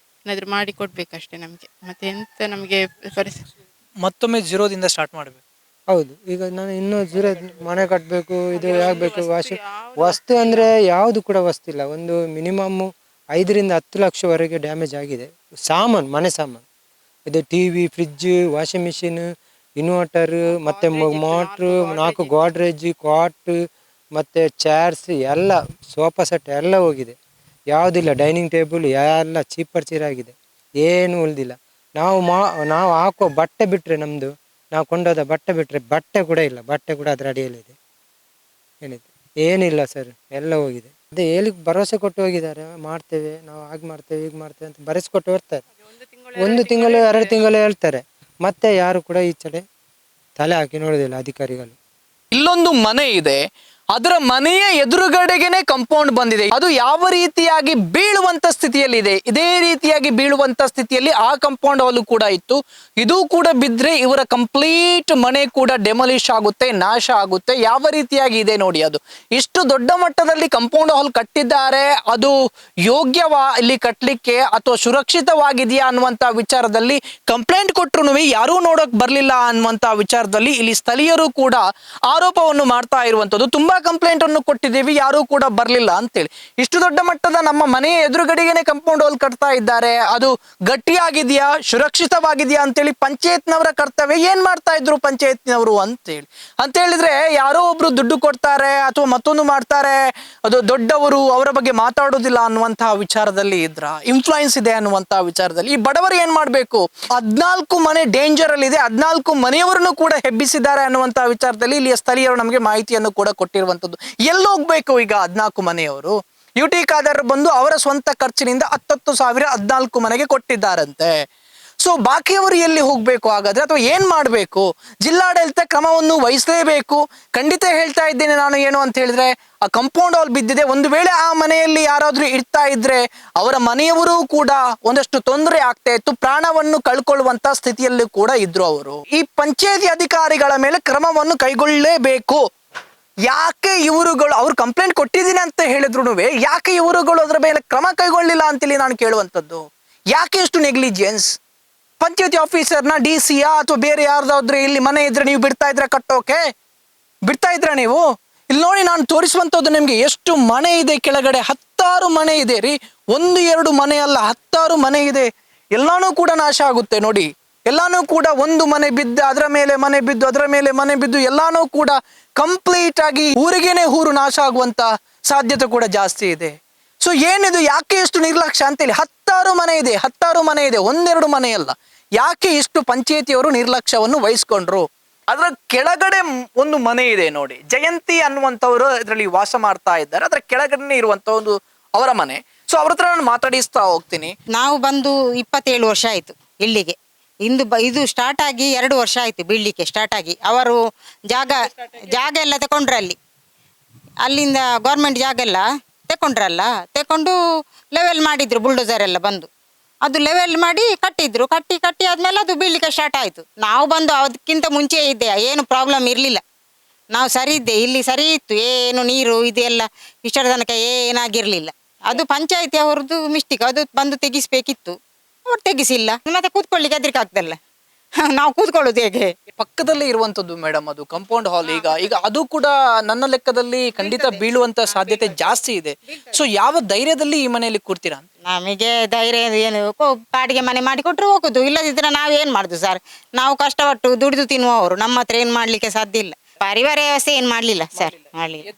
ಏನಾದರೂ ಮಾಡಿ ಕೊಡಬೇಕಷ್ಟೇ ನಮಗೆ. ಮತ್ತು ಎಂತ ನಮಗೆ ಪರಿಸ್ಥಿತಿ ಮತ್ತೊಮ್ಮೆ ಜೀರೋದಿಂದ ಸ್ಟಾರ್ಟ್ ಮಾಡಬೇಕು. ಹೌದು, ಈಗ ನಾನು ಇನ್ನೂ ಮನೆ ಕಟ್ಟಬೇಕು, ಇದು ಆಗಬೇಕು. ವಸ್ತು ಅಂದರೆ ಯಾವುದು ಕೂಡ ವಸ್ತು ಇಲ್ಲ. ಒಂದು ಮಿನಿಮಮ್ಮು 5-10 ಲಕ್ಷವರೆಗೆ ಡ್ಯಾಮೇಜ್ ಆಗಿದೆ. ಮನೆ ಸಾಮಾನು ಇದು TV, ಫ್ರಿಜ್ಜು, ವಾಷಿಂಗ್ ಮಿಷಿನ್, ಇನ್ವರ್ಟರು, ಮತ್ತು ಮೋಟ್ರು, 4 ಗೋಡ್ರೇಜ್, ಕಾಟ್, ಮತ್ತು ಚೇರ್ಸ್ ಎಲ್ಲ, ಸೋಫಾ ಸೆಟ್ ಎಲ್ಲ ಹೋಗಿದೆ. ಯಾವುದಿಲ್ಲ. ಡೈನಿಂಗ್ ಟೇಬಲ್ ಎಲ್ಲ ಚೀರಾಗಿದೆ. ಏನೂ ಉಳಿದಿಲ್ಲ. ನಾವು ಹಾಕೋ ಬಟ್ಟೆ ಬಿಟ್ಟರೆ, ನಾವು ಕೊಂಡೋದ ಬಟ್ಟೆ ಬಿಟ್ಟರೆ ಬಟ್ಟೆ ಕೂಡ ಇಲ್ಲ. ಬಟ್ಟೆ ಕೂಡ ಅದರ ಅಡಿಯಲ್ಲಿದೆ. ಏನಿದೆ ಏನಿಲ್ಲ ಸರ್, ಎಲ್ಲ ಹೋಗಿದೆ. ಅದೇ ಹೇಳಿ ಭರವಸೆ ಕೊಟ್ಟು ಹೋಗಿದ್ದಾರೆ, ಮಾಡ್ತೇವೆ ನಾವು, ಹಾಗೆ ಮಾಡ್ತೇವೆ ಹೀಗೆ ಮಾಡ್ತೇವೆ ಅಂತ ಬರೆಸ್ಕೊಟ್ಟು ಹೋಗ್ತಾರೆ. 1 ತಿಂಗಳು 2 ತಿಂಗಳು ಹೇಳ್ತಾರೆ, ಮತ್ತೆ ಯಾರು ಕೂಡ ಈ ಕಡೆ ತಲೆ ಹಾಕಿ ನೋಡೋದಿಲ್ಲ ಅಧಿಕಾರಿಗಳು. ಇಲ್ಲೊಂದು ಮನೆ ಇದೆ, ಅದರ ಮನೆಯ ಎದುರುಗಡೆಗೆನೆ ಕಂಪೌಂಡ್ ಬಂದಿದೆ. ಅದು ಯಾವ ರೀತಿಯಾಗಿ ಬೀಳುವಂತ ಸ್ಥಿತಿಯಲ್ಲಿದೆ, ಇದೇ ರೀತಿಯಾಗಿ ಬೀಳುವಂತ ಸ್ಥಿತಿಯಲ್ಲಿ ಆ ಕಂಪೌಂಡ್ ಹಾಲ್ ಕೂಡ ಇತ್ತು. ಇದು ಕೂಡ ಬಿದ್ರೆ ಇವರ ಕಂಪ್ಲೀಟ್ ಮನೆ ಕೂಡ ಡೆಮೊಲಿಷ್ ಆಗುತ್ತೆ, ನಾಶ ಆಗುತ್ತೆ. ಯಾವ ರೀತಿಯಾಗಿ ಇದೆ ನೋಡಿ. ಅದು ಇಷ್ಟು ದೊಡ್ಡ ಮಟ್ಟದಲ್ಲಿ ಕಂಪೌಂಡ್ ಹಾಲ್ ಕಟ್ಟಿದ್ದಾರೆ, ಅದು ಯೋಗ್ಯವಾ ಇಲ್ಲಿ ಕಟ್ಟಲಿಕ್ಕೆ ಅಥವಾ ಸುರಕ್ಷಿತವಾಗಿದೆಯಾ ಅನ್ನುವಂತ ವಿಚಾರದಲ್ಲಿ ಕಂಪ್ಲೇಂಟ್ ಕೊಟ್ಟರು ಯಾರೂ ನೋಡಕ್ ಬರ್ಲಿಲ್ಲ ಅನ್ನುವಂತ ವಿಚಾರದಲ್ಲಿ ಇಲ್ಲಿ ಸ್ಥಳೀಯರು ಕೂಡ ಆರೋಪವನ್ನು ಮಾಡ್ತಾ ಇರುವಂತದ್ದು. ತುಂಬಾ ಕಂಪ್ಲೇಂಟ್ ಅನ್ನು ಕೊಟ್ಟಿದ್ದೀವಿ, ಯಾರೂ ಕೂಡ ಬರ್ಲಿಲ್ಲ ಅಂತೇಳಿ. ಇಷ್ಟು ದೊಡ್ಡ ಮಟ್ಟದ ನಮ್ಮ ಮನೆಯ ಎದುರುಗಡೆಗೇನೆ ಕಂಪೌಂಡ್ ವಾಲ್ ಕಟ್ತಾ ಇದ್ದಾರೆ, ಅದು ಗಟ್ಟಿಯಾಗಿದೆಯಾ ಸುರಕ್ಷಿತವಾಗಿದೆಯಾ ಅಂತೇಳಿ ಪಂಚಾಯತ್ನವರ ಕರ್ತವ್ಯ. ಏನ್ ಮಾಡ್ತಾ ಇದ್ರು ಪಂಚಾಯತ್ನವರು ಅಂತ ಹೇಳಿದ್ರೆ ಯಾರೋ ಒಬ್ರು ದುಡ್ಡು ಕೊಡ್ತಾರೆ ಅಥವಾ ಮತ್ತೊಂದು ಮಾಡ್ತಾರೆ, ಅದು ದೊಡ್ಡವರು, ಅವರ ಬಗ್ಗೆ ಮಾತಾಡೋದಿಲ್ಲ ಅನ್ನುವಂತಹ ವಿಚಾರದಲ್ಲಿ ಇದ್ರ ಇನ್ಫ್ಲೂಯೆನ್ಸ್ ಇದೆ ಅನ್ನುವಂತಹ ವಿಚಾರದಲ್ಲಿ ಈ ಬಡವರು ಏನ್ ಮಾಡ್ಬೇಕು. 14 ಮನೆ ಡೇಂಜರ್ ಅಲ್ಲಿ ಇದೆ, 14 ಮನೆಯವರನ್ನು ಕೂಡ ಹೆಬ್ಬಿಸಿದ್ದಾರೆ ಅನ್ನುವಂತಹ ವಿಚಾರದಲ್ಲಿ ಇಲ್ಲಿಯ ಸ್ಥಳೀಯರು ನಮಗೆ ಮಾಹಿತಿಯನ್ನು ಕೂಡ ಕೊಟ್ಟಿರುವಂತದ್ದು. ಎಲ್ಲೋಗ್ಬೇಕು ಈಗ 14 ಮನೆಯವರು? UT ಖಾದರ್ ಬಂದು ಅವರ ಸ್ವಂತ ಖರ್ಚಿನಿಂದ 10,000 14 ಮನೆಗೆ ಕೊಟ್ಟಿದ್ದಾರಂತೆ. ಸೊ ಬಾಕಿಯವರು ಎಲ್ಲಿ ಹೋಗ್ಬೇಕು ಹಾಗಾದ್ರೆ, ಅಥವಾ ಏನ್ ಮಾಡ್ಬೇಕು? ಜಿಲ್ಲಾಡಳಿತ ಕ್ರಮವನ್ನು ವಹಿಸಲೇಬೇಕು. ಖಂಡಿತ ಹೇಳ್ತಾ ಇದ್ದೇನೆ ನಾನು, ಏನು ಅಂತ ಹೇಳಿದ್ರೆ ಆ ಕಂಪೌಂಡ್ ಹಾಲ್ ಬಿದ್ದಿದೆ, ಒಂದು ವೇಳೆ ಆ ಮನೆಯಲ್ಲಿ ಯಾರಾದ್ರೂ ಇರ್ತಾ ಇದ್ರೆ ಅವರ ಮನೆಯವರು ಕೂಡ ಒಂದಷ್ಟು ತೊಂದರೆ ಆಗ್ತಾ ಇತ್ತು, ಪ್ರಾಣವನ್ನು ಕಳ್ಕೊಳ್ಳುವಂತ ಸ್ಥಿತಿಯಲ್ಲಿ ಕೂಡ ಇದ್ರು ಅವರು. ಈ ಪಂಚಾಯತಿ ಅಧಿಕಾರಿಗಳ ಮೇಲೆ ಕ್ರಮವನ್ನು ಕೈಗೊಳ್ಳಲೇಬೇಕು. ಯಾಕೆ ಇವರುಗಳು, ಅವ್ರು ಕಂಪ್ಲೇಂಟ್ ಕೊಟ್ಟಿದ್ದೀನಿ ಅಂತ ಹೇಳಿದ್ರು ಯಾಕೆ ಇವರುಗಳು ಅದರ ಮೇಲೆ ಕ್ರಮ ಕೈಗೊಳ್ಳಿಲ್ಲ ಅಂತೇಳಿ ನಾನು ಕೇಳುವಂಥದ್ದು. ಯಾಕೆ ಎಷ್ಟು ನೆಗ್ಲಿಜೆನ್ಸ್? ಪಂಚಾಯತಿ ಆಫೀಸರ್ನ, DC ಅಥವಾ ಬೇರೆ ಯಾರ್ದಾದ್ರೂ ಇಲ್ಲಿ ಮನೆ ಇದ್ರೆ ನೀವು ಬಿಡ್ತಾ ಇದ್ರೆ ಕಟ್ಟೋಕೆ ಬಿಡ್ತಾ ಇದ್ರ ನೀವು? ಇಲ್ಲಿ ನೋಡಿ, ನಾನು ತೋರಿಸುವಂಥದ್ದು ನಿಮ್ಗೆ ಎಷ್ಟು ಮನೆ ಇದೆ ಕೆಳಗಡೆ. 10 ಮನೆ ಇದೆ ರೀ, 1-2 ಮನೆ ಅಲ್ಲ, 10 ಮನೆ ಇದೆ. ಎಲ್ಲಾನು ಕೂಡ ನಾಶ ಆಗುತ್ತೆ ನೋಡಿ. ಎಲ್ಲಾನು ಕೂಡ ಒಂದು ಮನೆ ಬಿದ್ದು ಅದರ ಮೇಲೆ ಮನೆ ಬಿದ್ದು ಅದರ ಮೇಲೆ ಮನೆ ಬಿದ್ದು ಎಲ್ಲಾನು ಕೂಡ ಕಂಪ್ಲೀಟ್ ಆಗಿ ಊರಿಗೇನೆ ಊರು ನಾಶ ಆಗುವಂತ ಸಾಧ್ಯತೆ ಕೂಡ ಜಾಸ್ತಿ ಇದೆ. ಸೊ ಏನಿದು, ಯಾಕೆ ಎಷ್ಟು ನಿರ್ಲಕ್ಷ್ಯ ಅಂತೇಳಿ. 10 ಮನೆ ಇದೆ, 10 ಮನೆ ಇದೆ, 1-2 ಮನೆ ಅಲ್ಲ. ಯಾಕೆ ಇಷ್ಟು ಪಂಚಾಯತಿಯವರು ನಿರ್ಲಕ್ಷ್ಯವನ್ನು ವಹಿಸ್ಕೊಂಡ್ರು? ಅದರ ಕೆಳಗಡೆ ಒಂದು ಮನೆ ಇದೆ ನೋಡಿ, ಜಯಂತಿ ಅನ್ನುವಂಥವ್ರು ಇದರಲ್ಲಿ ವಾಸ ಮಾಡ್ತಾ ಇದ್ದಾರೆ. ಅದರ ಕೆಳಗಡೆ ಇರುವಂತ ಒಂದು ಅವರ ಮನೆ. ಸೊ ಅವ್ರ ಹತ್ರ ನಾನು ಮಾತಾಡಿಸ್ತಾ ಹೋಗ್ತೀನಿ. ನಾವು ಬಂದು 27 ವರ್ಷ ಆಯ್ತು ಇಲ್ಲಿಗೆ. ಇದು ಸ್ಟಾರ್ಟ್ ಆಗಿ 2 ವರ್ಷ ಆಯ್ತು ಬೀಳ್ಲಿಕ್ಕೆ ಸ್ಟಾರ್ಟ್ ಆಗಿ. ಅವರು ಜಾಗ ಎಲ್ಲ ತಕೊಂಡ್ರಲ್ಲಿ, ಅಲ್ಲಿಂದ ಗೌರ್ಮೆಂಟ್ ಜಾಗ ಎಲ್ಲ ತಕೊಂಡ್ರಲ್ಲ, ತಕೊಂಡು ಲೆವೆಲ್ ಮಾಡಿದ್ರು ಬುಲ್ಡೋಸರ್ ಎಲ್ಲ ಬಂದು. ಅದು ಲೆವೆಲ್ ಮಾಡಿ ಕಟ್ಟಿದ್ರು, ಕಟ್ಟಿ ಆದ್ಮೇಲೆ ಅದು ಬೀಳ್ಲಿಕ್ಕೆ ಸ್ಟಾರ್ಟ್ ಆಯ್ತು. ನಾವು ಬಂದು ಅದಕ್ಕಿಂತ ಮುಂಚೆ ಇದ್ದೆ, ಏನು ಪ್ರಾಬ್ಲಮ್ ಇರಲಿಲ್ಲ, ನಾವು ಸರಿ ಇದ್ದೆ, ಇಲ್ಲಿ ಸರಿ ಇತ್ತು, ಏನು ನೀರು ಇದೆಲ್ಲ ಇಷ್ಟರ ತನಕ ಏನಾಗಿರ್ಲಿಲ್ಲ. ಅದು ಪಂಚಾಯತಿ ಅವ್ರದ್ದು ಮಿಸ್ಟೇಕ್, ಅದು ಬಂದು ತೆಗಿಸ್ಬೇಕಿತ್ತು, ಅವ್ರು ತೆಗಿಸಿಲ್ಲ. ಮತ್ತೆ ಕೂತ್ಕೊಳ್ಳಿಕ್ಕೆ ಹೆದರಿಕೆ ಆಗ್ತಲ್ಲ, ನಾವು ಕೂತ್ಕೊಳ್ಳೋದು ಹೇಗೆ? ಪಕ್ಕದಲ್ಲೇ ಇರುವಂತದ್ದು ಮೇಡಮ್ ಅದು ಕಂಪೌಂಡ್ ಹಾಲ್. ಈಗ ಅದು ಕೂಡ ನನ್ನ ಲೆಕ್ಕದಲ್ಲಿ ಖಂಡಿತ ಬೀಳುವಂತ ಸಾಧ್ಯತೆ ಜಾಸ್ತಿ ಇದೆ. ಸೊ ಯಾವ ಧೈರ್ಯದಲ್ಲಿ ಈ ಮನೆಯಲ್ಲಿ ಕೂರ್ತೀರಾ ಅಂತ? ನಮಗೆ ಧೈರ್ಯ ಏನು, ಬಾಡಿಗೆ ಮನೆ ಮಾಡಿ ಕೊಟ್ಟರು ಹೋಗುದು, ಇಲ್ಲದಿದ್ರೆ ನಾವು ಏನು ಮಾಡುದು ಸರ್? ನಾವು ಕಷ್ಟಪಟ್ಟು ದುಡಿದು ತಿನ್ನುವವರು, ನಮ್ಮ ಹತ್ರ ಏನು ಮಾಡ್ಲಿಕ್ಕೆ ಸಾಧ್ಯ ಇಲ್ಲ. ಪರಿವಾರ ವ್ಯವಸ್ಥೆ ಏನು ಮಾಡಲಿಲ್ಲ ಸರ್, ಮಾಡಲಿಲ್ಲ.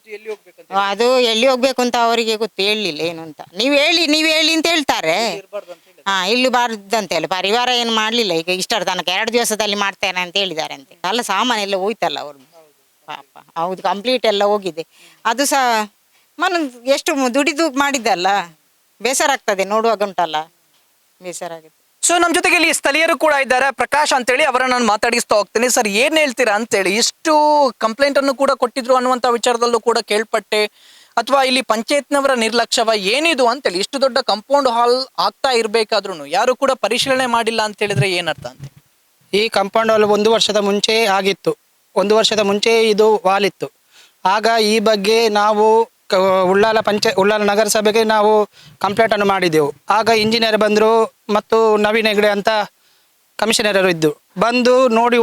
ಅದು ಎಲ್ಲಿ ಹೋಗ್ಬೇಕು ಅಂತ ಅವರಿಗೆ ಗೊತ್ತು, ಹೇಳಲಿಲ್ಲ ಏನು ಅಂತ. ನೀವು ಹೇಳಿ ಅಂತ ಹೇಳ್ತಾರೆ. ಇಲ್ಲಿ ಬಾರ್ದಂತ ಹೇಳಿ ಪರಿವಾರ ಏನು ಮಾಡಲಿಲ್ಲ. ಈಗ ಇಷ್ಟರ ತನಕ 2 ದಿವಸದಲ್ಲಿ ಮಾಡ್ತೇನೆ ಅಂತ ಹೇಳಿದ್ದಾರೆ ಅಂತೆ. ಎಲ್ಲ ಸಾಮಾನೆಲ್ಲ ಹೋಯ್ತಲ್ಲ ಅವ್ರದ್ದು ಪಾಪ. ಹೌದು, ಕಂಪ್ಲೀಟ್ ಎಲ್ಲ ಹೋಗಿದೆ. ಅದು ಸಹ ಎಷ್ಟು ದುಡಿದು ಮಾಡಿದ್ದಲ್ಲ, ಬೇಸರ ಆಗ್ತದೆ ನೋಡುವಾಗ ಉಂಟಲ್ಲ, ಬೇಸರ ಆಗುತ್ತೆ. ಸೊ ನಮ್ಮ ಜೊತೆಗೆ ಇಲ್ಲಿ ಸ್ಥಳೀಯರು ಕೂಡ ಇದ್ದಾರೆ, ಪ್ರಕಾಶ್ ಅಂತೇಳಿ, ಅವರನ್ನ ನಾನು ಮಾತಾಡಿಸ್ತಾ ಹೋಗ್ತೀನಿ. ಸರ್ ಏನ್ ಹೇಳ್ತೀರಾ ಅಂತೇಳಿ, ಇಷ್ಟು ಕಂಪ್ಲೇಂಟ್ ಅನ್ನು ಕೂಡ ಕೊಟ್ಟಿದ್ರು ಅನ್ನುವಂಥ ವಿಚಾರದಲ್ಲೂ ಕೂಡ ಕೇಳ್ಪಟ್ಟೆ, ಅಥವಾ ಇಲ್ಲಿ ಪಂಚಾಯತ್ನವರ ನಿರ್ಲಕ್ಷ್ಯವ ಏನಿದು ಅಂತೇಳಿ. ಇಷ್ಟು ದೊಡ್ಡ ಕಂಪೌಂಡ್ ಹಾಲ್ ಆಗ್ತಾ ಇರ್ಬೇಕಾದ್ರೂ ಯಾರು ಕೂಡ ಪರಿಶೀಲನೆ ಮಾಡಿಲ್ಲ ಅಂತ ಹೇಳಿದ್ರೆ ಏನರ್ಥ ಅಂತ? ಈ ಕಂಪೌಂಡ್ ಹಾಲ್ 1 ವರ್ಷದ ಮುಂಚೆ ಆಗಿತ್ತು, 1 ವರ್ಷದ ಮುಂಚೆ ಇದು ವಾಲ್ ಇತ್ತು. ಆಗ ಈ ಬಗ್ಗೆ ನಾವು ಉಳ್ಳಾಲ ನಗರಸಭೆಗೆ ನಾವು ಕಂಪ್ಲೇಂಟನ್ನು ಮಾಡಿದೆವು. ಆಗ ಇಂಜಿನಿಯರ್ ಬಂದರು ಮತ್ತು ನವೀನ್ ಹೆಗ್ಡೆ ಅಂತ ಕಮಿಷನರರು ಇದ್ದು ಬಂದು ನೋಡಿ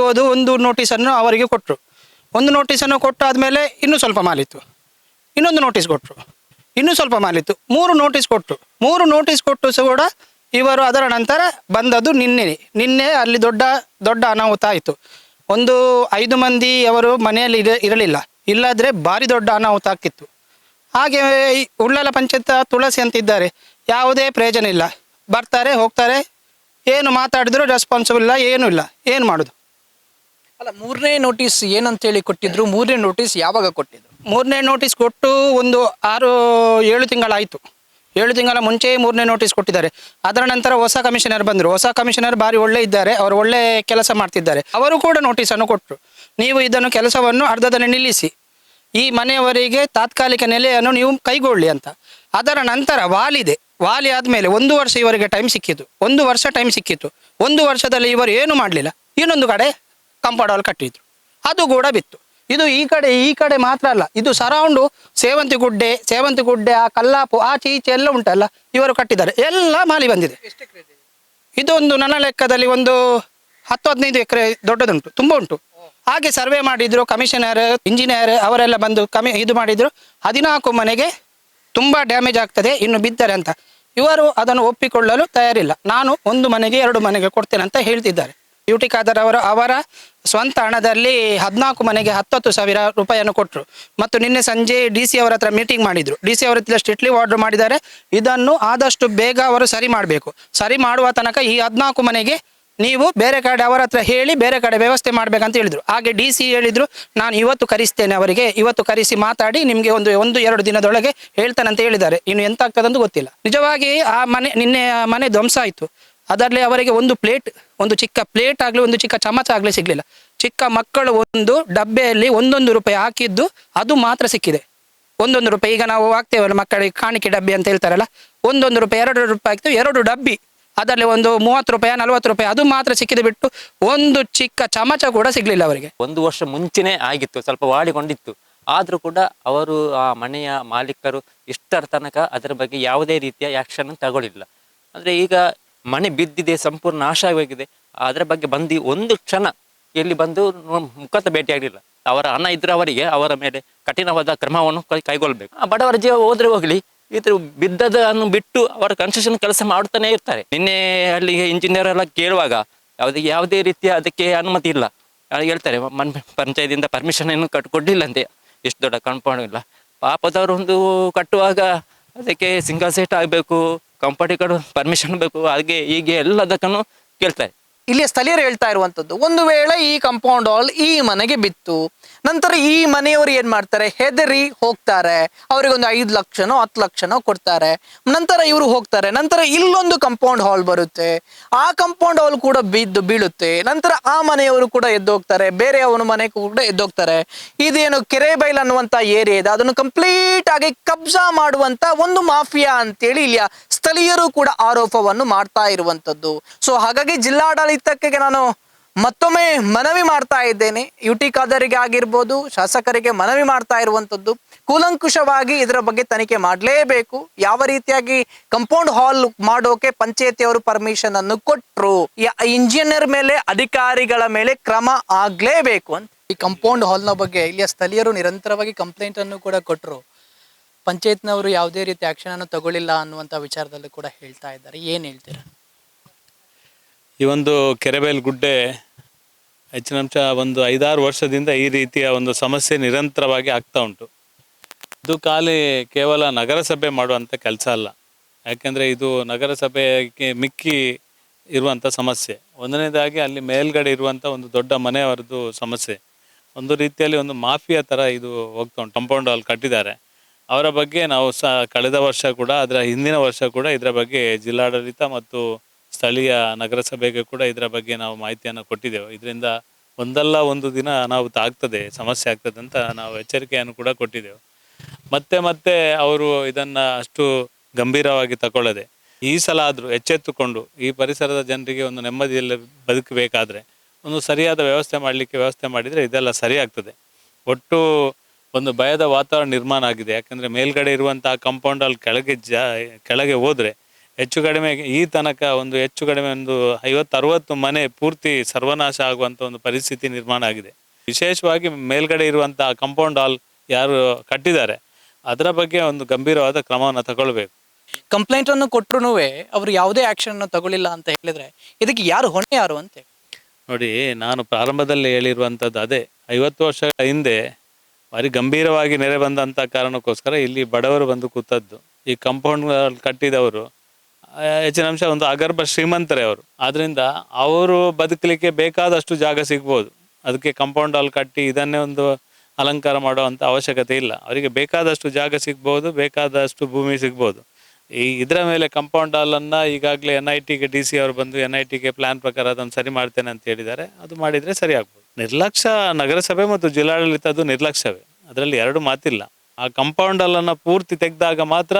ಹೋದು ಒಂದು ನೋಟಿಸನ್ನು ಅವರಿಗೆ ಕೊಟ್ಟರು. ಒಂದು ನೋಟಿಸನ್ನು ಕೊಟ್ಟು ಆದಮೇಲೆ ಇನ್ನೂ ಸ್ವಲ್ಪ ಮಾಲಿತ್ತು, ಇನ್ನೊಂದು ನೋಟಿಸ್ ಕೊಟ್ಟರು, ಇನ್ನೂ ಸ್ವಲ್ಪ ಮಾಲಿತ್ತು, 3 ನೋಟಿಸ್ ಕೊಟ್ಟರು. 3 ನೋಟಿಸ್ ಕೊಟ್ಟು ಸಹ ಕೂಡ ಇವರು ಅದರ ನಂತರ ಬಂದದ್ದು ನಿನ್ನೆ ಅಲ್ಲಿ ದೊಡ್ಡ ಅನಾಹುತ ಆಯಿತು. ಒಂದು 5 ಮಂದಿ ಅವರು ಮನೆಯಲ್ಲಿ ಇರಲಿಲ್ಲ, ಇಲ್ಲಾದರೆ ಭಾರಿ ದೊಡ್ಡ ಅನಾಹುತ ಆಗ್ತಿತ್ತು. ಹಾಗೆ ಉಳ್ಳಾಲ ಪಂಚಾಯತ್ ತುಳಸಿ ಅಂತ ಇದ್ದಾರೆ, ಯಾವುದೇ ಪ್ರಯೋಜನ ಇಲ್ಲ, ಬರ್ತಾರೆ ಹೋಗ್ತಾರೆ, ಏನು ಮಾತಾಡಿದ್ರು ರೆಸ್ಪಾನ್ಸಿಬಲ್ ಇಲ್ಲ, ಏನೂ ಇಲ್ಲ, ಏನು ಮಾಡೋದು? ಅಲ್ಲ, 3ನೇ ನೋಟಿಸ್ ಏನಂತೇಳಿ ಕೊಟ್ಟಿದ್ರು? 3ನೇ ನೋಟಿಸ್ ಯಾವಾಗ ಕೊಟ್ಟಿದ್ರು? ಮೂರನೇ ನೋಟಿಸ್ ಕೊಟ್ಟು ಒಂದು 6-7 ತಿಂಗಳಾಯಿತು. 7 ತಿಂಗಳ ಮುಂಚೆ ಮೂರನೇ ನೋಟಿಸ್ ಕೊಟ್ಟಿದ್ದಾರೆ. ಅದರ ನಂತರ ಹೊಸ ಕಮಿಷನರ್ ಬಂದರು. ಹೊಸ ಕಮಿಷನರ್ ಭಾರಿ ಒಳ್ಳೆ ಇದ್ದಾರೆ, ಅವರು ಒಳ್ಳೆ ಕೆಲಸ ಮಾಡ್ತಿದ್ದಾರೆ. ಅವರು ಕೂಡ ನೋಟಿಸನ್ನು ಕೊಟ್ಟರು, ನೀವು ಇದನ್ನು ಕೆಲಸವನ್ನು ಅರ್ಧದಲ್ಲಿ ನಿಲ್ಲಿಸಿ, ಈ ಮನೆಯವರಿಗೆ ತಾತ್ಕಾಲಿಕ ನೆಲೆಯನ್ನು ನೀವು ಕೈಗೊಳ್ಳಿ ಅಂತ. ಅದರ ನಂತರ ವಾಲಿದೆ, ವಾಲಿ ಆದಮೇಲೆ 1 ವರ್ಷ ಇವರಿಗೆ ಟೈಮ್ ಸಿಕ್ಕಿತು. 1 ವರ್ಷ ಟೈಮ್ ಸಿಕ್ಕಿತ್ತು. 1 ವರ್ಷದಲ್ಲಿ ಇವರು ಏನು ಮಾಡಲಿಲ್ಲ. ಇನ್ನೊಂದು ಕಡೆ ಕಾಂಪೌಂಡ್ ವಾಲ್ ಕಟ್ಟಿದ್ರು, ಅದು ಕೂಡ ಬಿತ್ತು. ಇದು ಈ ಕಡೆ ಮಾತ್ರ ಅಲ್ಲ, ಇದು ಸರೌಂಡು ಸೇವಂತಿಗುಡ್ಡೆ ಆ ಕಲ್ಲಾಪು ಆಚೆ ಈಚೆ ಎಲ್ಲ ಉಂಟಲ್ಲ, ಇವರು ಕಟ್ಟಿದ್ದಾರೆ. ಎಲ್ಲ ಮಾಲಿ ಬಂದಿದೆ. ಇದೊಂದು ನನ್ನ ಲೆಕ್ಕದಲ್ಲಿ ಒಂದು 10-15 ಎಕರೆ ದೊಡ್ಡದುಂಟು, ತುಂಬ ಉಂಟು. ಹಾಗೆ ಸರ್ವೆ ಮಾಡಿದ್ರು, ಕಮಿಷನರ್ ಇಂಜಿನಿಯರ್ ಅವರೆಲ್ಲ ಬಂದು ಇದು ಮಾಡಿದ್ರು. 14 ಮನೆಗೆ ತುಂಬ ಡ್ಯಾಮೇಜ್ ಆಗ್ತದೆ, ಇನ್ನು ಬಿದ್ದರೆ ಅಂತ. ಇವರು ಅದನ್ನು ಒಪ್ಪಿಕೊಳ್ಳಲು ತಯಾರಿಲ್ಲ. ನಾನು 1 ಮನೆಗೆ 2 ಮನೆಗೆ ಕೊಡ್ತೇನೆ ಅಂತ ಹೇಳ್ತಿದ್ದಾರೆ. ಯುಟಿ ಖಾದರ್ ಅವರ ಸ್ವಂತ ಹಣದಲ್ಲಿ 14 ಮನೆಗೆ 10,000 ರೂಪಾಯಿಯನ್ನು ಕೊಟ್ಟರು. ಮತ್ತು ನಿನ್ನೆ ಸಂಜೆ DC ಅವರ ಹತ್ರ ಮೀಟಿಂಗ್ ಮಾಡಿದರು. DC ಅವರ ಹತ್ರ ಸ್ಟ್ರಿಕ್ಟ್ಲಿ ಆರ್ಡರ್ ಮಾಡಿದ್ದಾರೆ, ಇದನ್ನು ಆದಷ್ಟು ಬೇಗ ಅವರು ಸರಿ ಮಾಡಬೇಕು. ಸರಿ ಮಾಡುವ ತನಕ ಈ 14 ಮನೆಗೆ ನೀವು ಬೇರೆ ಕಡೆ ಅವರ ಹತ್ರ ಹೇಳಿ ಬೇರೆ ಕಡೆ ವ್ಯವಸ್ಥೆ ಮಾಡಬೇಕಂತ ಹೇಳಿದರು. ಹಾಗೆ DC ಹೇಳಿದರು, ನಾನು ಇವತ್ತು ಕರೆಸ್ತೇನೆ ಅವರಿಗೆ, ಇವತ್ತು ಕರೆಸಿ ಮಾತಾಡಿ ನಿಮಗೆ 1-2 ದಿನದೊಳಗೆ ಹೇಳ್ತಾನೆ ಅಂತ ಹೇಳಿದ್ದಾರೆ. ಇನ್ನು ಎಂತ ಆಗ್ತದಂತ ಗೊತ್ತಿಲ್ಲ. ನಿಜವಾಗಿ ಆ ನಿನ್ನೆ ಮನೆ ಧ್ವಂಸ ಆಯಿತು. ಅದರಲ್ಲಿ ಅವರಿಗೆ ಒಂದು ಚಿಕ್ಕ ಪ್ಲೇಟ್ ಆಗಲಿ, ಒಂದು ಚಿಕ್ಕ ಚಮಚ ಆಗಲಿ ಸಿಗಲಿಲ್ಲ. ಚಿಕ್ಕ ಮಕ್ಕಳು ಒಂದು ಡಬ್ಬೆಯಲ್ಲಿ 1 ರೂಪಾಯಿ ಹಾಕಿದ್ದು ಅದು ಮಾತ್ರ ಸಿಕ್ಕಿದೆ. 1 ರೂಪಾಯಿ, ಈಗ ನಾವು ಹಾಕ್ತೇವಲ್ಲ ಮಕ್ಕಳಿಗೆ ಕಾಣಿಕೆ ಡಬ್ಬಿ ಅಂತ ಹೇಳ್ತಾರಲ್ಲ, 1 ರೂಪಾಯಿ 2 ರೂಪಾಯಿ ಆಗ್ತದೆ, 2 ಡಬ್ಬಿ, ಅದರಲ್ಲಿ ಒಂದು 30 ರೂಪಾಯಿ 40 ರೂಪಾಯಿ ಅದು ಮಾತ್ರ ಸಿಕ್ಕಿದೆ ಬಿಟ್ಟು ಒಂದು ಚಿಕ್ಕ ಚಮಚ ಕೂಡ ಸಿಗಲಿಲ್ಲ ಅವರಿಗೆ. 1 ವರ್ಷ ಮುಂಚೆನೇ ಆಗಿತ್ತು, ಸ್ವಲ್ಪ ವಾಡಿಕೊಂಡಿತ್ತು. ಆದರೂ ಕೂಡ ಅವರು ಆ ಮನೆಯ ಮಾಲೀಕರು ಇಷ್ಟರ ತನಕ ಅದರ ಬಗ್ಗೆ ಯಾವುದೇ ರೀತಿಯ ಆ್ಯಕ್ಷನ್ ತಗೊಳ್ಳಿಲ್ಲ. ಅಂದರೆ ಈಗ ಮನೆ ಬಿದ್ದಿದೆ, ಸಂಪೂರ್ಣ ನಾಶ ಆಗೋಗಿದೆ, ಅದರ ಬಗ್ಗೆ ಬಂದು ಒಂದು ಕ್ಷಣ ಎಲ್ಲಿ ಬಂದು ಮುಖತ ಭೇಟಿಯಾಗಲಿಲ್ಲ. ಅವರ ಹಣ ಇದ್ರೆ ಅವರಿಗೆ ಅವರ ಮೇಲೆ ಕಠಿಣವಾದ ಕ್ರಮವನ್ನು ಕೈಗೊಳ್ಳಬೇಕು. ಬಡವರ ಜೀವ ಹೋದ್ರೆ ಹೋಗಲಿ, ಇದು ಬಿದ್ದದನ್ನು ಬಿಟ್ಟು ಅವರ ಕನ್ಸ್ಟ್ರಕ್ಷನ್ ಕೆಲಸ ಮಾಡ್ತಾನೆ ಇರ್ತಾರೆ. ನಿನ್ನೆ ಅಲ್ಲಿ ಇಂಜಿನಿಯರ್ ಎಲ್ಲ ಕೇಳುವಾಗ ಯಾವುದೇ ರೀತಿಯ ಅದಕ್ಕೆ ಅನುಮತಿ ಇಲ್ಲ ಹೇಳ್ತಾರೆ. ಪಂಚಾಯತಿಯಿಂದ ಪರ್ಮಿಷನ್ ಏನು ಕೊಡಲಿಲ್ಲ ಅಂತೆ. ಎಷ್ಟು ದೊಡ್ಡ ಕಾಂಪೌಂಡ್ ಇಲ್ಲ. ಪಾಪದವರು ಒಂದು ಕಟ್ಟುವಾಗ ಅದಕ್ಕೆ ಸಿಂಗಲ್ ಸೈಟ್ ಆಗಬೇಕು, ಕಂಪೌಂಡಿಗೆ ಪರ್ಮಿಷನ್ ಬೇಕು, ಹಾಗೆ ಹೀಗೆ ಎಲ್ಲದಕ್ಕೂ ಕೇಳ್ತಾರೆ. ಇಲ್ಲಿಯ ಸ್ಥಳೀಯರು ಹೇಳ್ತಾ ಇರುವಂತದ್ದು, ಒಂದು ವೇಳೆ ಈ ಕಾಂಪೌಂಡ್ ಹಾಲ್ ಈ ಮನೆಗೆ ಬಿತ್ತು, ನಂತರ ಈ ಮನೆಯವರು ಏನ್ ಮಾಡ್ತಾರೆ, ಹೆದರಿ ಹೋಗ್ತಾರೆ. ಅವರಿಗೊಂದು 5 ಲಕ್ಷನೋ 10 ಲಕ್ಷನೋ ಕೊಡ್ತಾರೆ. ನಂತರ ಇವರು ಹೋಗ್ತಾರೆ. ನಂತರ ಇಲ್ಲೊಂದು ಕಾಂಪೌಂಡ್ ಹಾಲ್ ಬರುತ್ತೆ, ಆ ಕಾಂಪೌಂಡ್ ಹಾಲ್ ಕೂಡ ಬೀಳುತ್ತೆ. ನಂತರ ಆ ಮನೆಯವರು ಕೂಡ ಎದ್ದೋಗ್ತಾರೆ, ಬೇರೆ ಅವನ ಮನೆ ಕೂಡ ಎದ್ದೋಗ್ತಾರೆ. ಇದೇನು ಕೆರೆಬೈಲ್ ಅನ್ನುವಂತ ಏರಿಯಾ ಇದೆ, ಅದನ್ನು ಕಂಪ್ಲೀಟ್ ಆಗಿ ಕಬ್ಜಾ ಮಾಡುವಂತ ಒಂದು ಮಾಫಿಯಾ ಅಂತೇಳಿ ಇಲ್ಲಿಯ ಸ್ಥಳೀಯರು ಕೂಡ ಆರೋಪವನ್ನು ಮಾಡ್ತಾ ಇರುವಂತದ್ದು. ಸೊ ಹಾಗಾಗಿ ಜಿಲ್ಲಾಡಳಿತಕ್ಕೆ ನಾನು ಮತ್ತೊಮ್ಮೆ ಮನವಿ ಮಾಡ್ತಾ ಇದ್ದೇನೆ. ಯುಟಿ ಖಾದರಿಗೆ ಆಗಿರ್ಬೋದು, ಶಾಸಕರಿಗೆ ಮನವಿ ಮಾಡ್ತಾ ಇರುವಂತದ್ದು, ಕೂಲಂಕುಷವಾಗಿ ಇದರ ಬಗ್ಗೆ ತನಿಖೆ ಮಾಡಲೇಬೇಕು. ಯಾವ ರೀತಿಯಾಗಿ ಕಾಂಪೌಂಡ್ ಹಾಲ್ ಮಾಡೋಕೆ ಪಂಚಾಯತಿಯವರು ಪರ್ಮಿಷನ್ ಅನ್ನು ಕೊಟ್ಟರು, ಇಂಜಿನಿಯರ್ ಮೇಲೆ, ಅಧಿಕಾರಿಗಳ ಮೇಲೆ ಕ್ರಮ ಆಗ್ಲೇಬೇಕು ಅಂತ. ಈ ಕಾಂಪೌಂಡ್ ಹಾಲ್ನ ಬಗ್ಗೆ ಇಲ್ಲಿಯ ಸ್ಥಳೀಯರು ನಿರಂತರವಾಗಿ ಕಂಪ್ಲೇಂಟ್ ಅನ್ನು ಕೂಡ ಕೊಟ್ಟರು. ಪಂಚಾಯತ್ನವರು ಯಾವುದೇ ರೀತಿ ಆಕ್ಷನ್ ಅನ್ನು ತಗೊಳ್ಳಿಲ್ಲ ಅನ್ನುವಂಥ ವಿಚಾರದಲ್ಲಿ ಕೂಡ ಹೇಳ್ತಾ ಇದ್ದಾರೆ. ಏನು ಹೇಳ್ತೀರಾ? ಈ ಒಂದು ಕೆರೆಬೈಲ್ ಗುಡ್ಡೆ ಹೆಚ್ಚಿನಂಶ ಒಂದು 5-6 ವರ್ಷದಿಂದ ಈ ರೀತಿಯ ಒಂದು ಸಮಸ್ಯೆ ನಿರಂತರವಾಗಿ ಆಗ್ತಾ ಉಂಟು. ಇದು ಕೇವಲ ನಗರಸಭೆ ಮಾಡುವಂಥ ಕೆಲಸ ಅಲ್ಲ. ಯಾಕೆಂದರೆ ಇದು ನಗರಸಭೆಗೆ ಮಿಕ್ಕಿ ಇರುವಂಥ ಸಮಸ್ಯೆ. ಒಂದನೇದಾಗಿ ಅಲ್ಲಿ ಮೇಲ್ಗಡೆ ಇರುವಂಥ ಒಂದು ದೊಡ್ಡ ಮನೆಯವರದ್ದು ಸಮಸ್ಯೆ. ಒಂದು ರೀತಿಯಲ್ಲಿ ಒಂದು ಮಾಫಿಯಾ ಥರ ಇದು ಹೋಗ್ತಾ ಉಂಟು. ಕಾಂಪೌಂಡ್ ಹಾಲ್ ಕಟ್ಟಿದ್ದಾರೆ. ಅವರ ಬಗ್ಗೆ ನಾವು ಕಳೆದ ವರ್ಷ ಕೂಡ, ಅದರ ಹಿಂದಿನ ವರ್ಷ ಕೂಡ ಇದರ ಬಗ್ಗೆ ಜಿಲ್ಲಾಡಳಿತ ಮತ್ತು ಸ್ಥಳೀಯ ನಗರಸಭೆಗೆ ಕೂಡ ಇದರ ಬಗ್ಗೆ ನಾವು ಮಾಹಿತಿಯನ್ನು ಕೊಟ್ಟಿದ್ದೆವು. ಇದರಿಂದ ಒಂದಲ್ಲ ಒಂದು ದಿನ ಅನಾಹುತ ಆಗ್ತದೆ, ಸಮಸ್ಯೆ ಆಗ್ತದೆ ಅಂತ ನಾವು ಎಚ್ಚರಿಕೆಯನ್ನು ಕೂಡ ಕೊಟ್ಟಿದ್ದೆವು. ಮತ್ತೆ ಅವರು ಇದನ್ನು ಅಷ್ಟು ಗಂಭೀರವಾಗಿ ತಗೊಳ್ಳದೆ ಈ ಸಲ ಆದರೂ ಎಚ್ಚೆತ್ತುಕೊಂಡು ಈ ಪರಿಸರದ ಜನರಿಗೆ ಒಂದು ನೆಮ್ಮದಿಯಲ್ಲಿ ಬದುಕಬೇಕಾದ್ರೆ ಒಂದು ಸರಿಯಾದ ವ್ಯವಸ್ಥೆ ಮಾಡಿದರೆ ಇದೆಲ್ಲ ಸರಿ ಆಗ್ತದೆ. ಒಟ್ಟು ಒಂದು ಭಯದ ವಾತಾವರಣ ನಿರ್ಮಾಣ ಆಗಿದೆ. ಯಾಕಂದರೆ ಮೇಲ್ಗಡೆ ಇರುವಂಥ ಕಾಂಪೌಂಡ್ ಹಾಲ್ ಕೆಳಗೆ ಹೋದರೆ ಹೆಚ್ಚು ಕಡಿಮೆ ಈ ತನಕ ಹೆಚ್ಚು ಕಡಿಮೆ ಒಂದು 50-60 ಮನೆ ಪೂರ್ತಿ ಸರ್ವನಾಶ ಆಗುವಂಥ ಒಂದು ಪರಿಸ್ಥಿತಿ ನಿರ್ಮಾಣ ಆಗಿದೆ. ವಿಶೇಷವಾಗಿ ಮೇಲ್ಗಡೆ ಇರುವಂಥ ಕಾಂಪೌಂಡ್ ಹಾಲ್ ಯಾರು ಕಟ್ಟಿದ್ದಾರೆ ಅದರ ಬಗ್ಗೆ ಒಂದು ಗಂಭೀರವಾದ ಕ್ರಮವನ್ನು ತಗೊಳ್ಬೇಕು. ಕಂಪ್ಲೇಂಟ್ ಅನ್ನು ಕೊಟ್ಟರು ಅವರು ಯಾವುದೇ ಆಕ್ಷನ್ ಅನ್ನು ತಗೊಳ್ಳಿಲ್ಲ ಅಂತ ಹೇಳಿದ್ರೆ ಇದಕ್ಕೆ ಹೊಣೆ ಯಾರು ಅಂತ ನೋಡಿ, ನಾನು ಪ್ರಾರಂಭದಲ್ಲಿ ಹೇಳಿರುವಂಥದ್ದು ಅದೇ. 50 ವರ್ಷಗಳ ಹಿಂದೆ ಭಾರಿ ಗಂಭೀರವಾಗಿ ನೆರೆ ಬಂದಂಥ ಕಾರಣಕ್ಕೋಸ್ಕರ ಇಲ್ಲಿ ಬಡವರು ಬಂದು ಕೂತದ್ದು. ಈ ಕಾಂಪೌಂಡ್ ಕಟ್ಟಿದವರು ಹೆಚ್ಚಿನ ಅಂಶ ಒಂದು ಅಗರ್ಭ ಶ್ರೀಮಂತರೇ ಅವರು. ಆದ್ದರಿಂದ ಅವರು ಬದುಕಲಿಕ್ಕೆ ಬೇಕಾದಷ್ಟು ಜಾಗ ಸಿಗ್ಬೋದು. ಅದಕ್ಕೆ ಕಾಂಪೌಂಡ್ ಹಾಲ್ ಕಟ್ಟಿ ಇದನ್ನೇ ಒಂದು ಅಲಂಕಾರ ಮಾಡುವಂಥ ಅವಶ್ಯಕತೆ ಇಲ್ಲ. ಅವರಿಗೆ ಬೇಕಾದಷ್ಟು ಜಾಗ ಸಿಗ್ಬೋದು, ಬೇಕಾದಷ್ಟು ಭೂಮಿ ಸಿಗ್ಬೋದು. ಇದರ ಮೇಲೆ ಕಾಂಪೌಂಡ್ ಹಾಲನ್ನು ಈಗಾಗಲೇ NITಗೆ DC ಅವರು ಬಂದು NITಗೆ ಪ್ಲ್ಯಾನ್ ಪ್ರಕಾರ ಅದನ್ನು ಸರಿ ಮಾಡ್ತೇನೆ ಅಂತ ಹೇಳಿದ್ದಾರೆ. ಅದು ಮಾಡಿದರೆ ಸರಿ ಆಗ್ಬೋದು. ನಿರ್ಲಕ್ಷ್ಯ ನಗರಸಭೆ ಮತ್ತು ಜಿಲ್ಲಾಡಳಿತದ್ದು ನಿರ್ಲಕ್ಷ್ಯವೇ, ಅದರಲ್ಲಿ ಎರಡು ಮಾತಿಲ್ಲ. ಆ ಕಾಂಪೌಂಡ್ ಹಾಲನ್ನು ಪೂರ್ತಿ ತೆಗೆದಾಗ ಮಾತ್ರ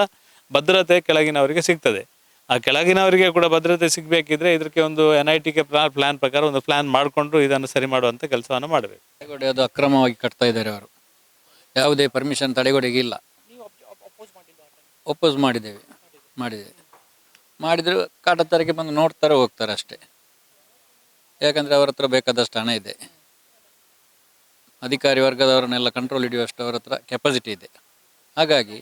ಭದ್ರತೆ ಕೆಳಗಿನವರಿಗೆ ಸಿಗ್ತದೆ. ಆ ಕೆಳಗಿನವರಿಗೆ ಕೂಡ ಭದ್ರತೆ ಸಿಗಬೇಕಿದ್ರೆ ಇದಕ್ಕೆ ಒಂದು NITಗೆ ಪ್ಲ್ಯಾನ್ ಪ್ರಕಾರ ಒಂದು ಪ್ಲ್ಯಾನ್ ಮಾಡಿಕೊಂಡು ಇದನ್ನು ಸರಿ ಮಾಡುವಂಥ ಕೆಲಸವನ್ನು ಮಾಡಬೇಕು. ತಡೆಗೋಡೆ ಅದು ಅಕ್ರಮವಾಗಿ ಕಟ್ತಾ ಇದ್ದಾರೆ ಅವರು. ಯಾವುದೇ ಪರ್ಮಿಷನ್ ತಡೆಗೋಡೆಗೆ ಇಲ್ಲ. ಒಪ್ಪೋಸ್ ಮಾಡಿದ್ದೇವೆ. ಮಾಡಿದ್ರು ಕಾಟತ್ತರಕ್ಕೆ ಬಂದು ನೋಡ್ತಾರೆ, ಹೋಗ್ತಾರೆ ಅಷ್ಟೇ. ಯಾಕಂದರೆ ಅವರ ಹತ್ರ ಬೇಕಾದಷ್ಟು ಹಣ ಇದೆ, ಅಧಿಕಾರಿ ವರ್ಗದವರನ್ನೆಲ್ಲ ಕಂಟ್ರೋಲ್ ಹಿಡಿಯುವಷ್ಟು ಅವರ ಹತ್ರ ಕೆಪಾಸಿಟಿ ಇದೆ. ಹಾಗಾಗಿ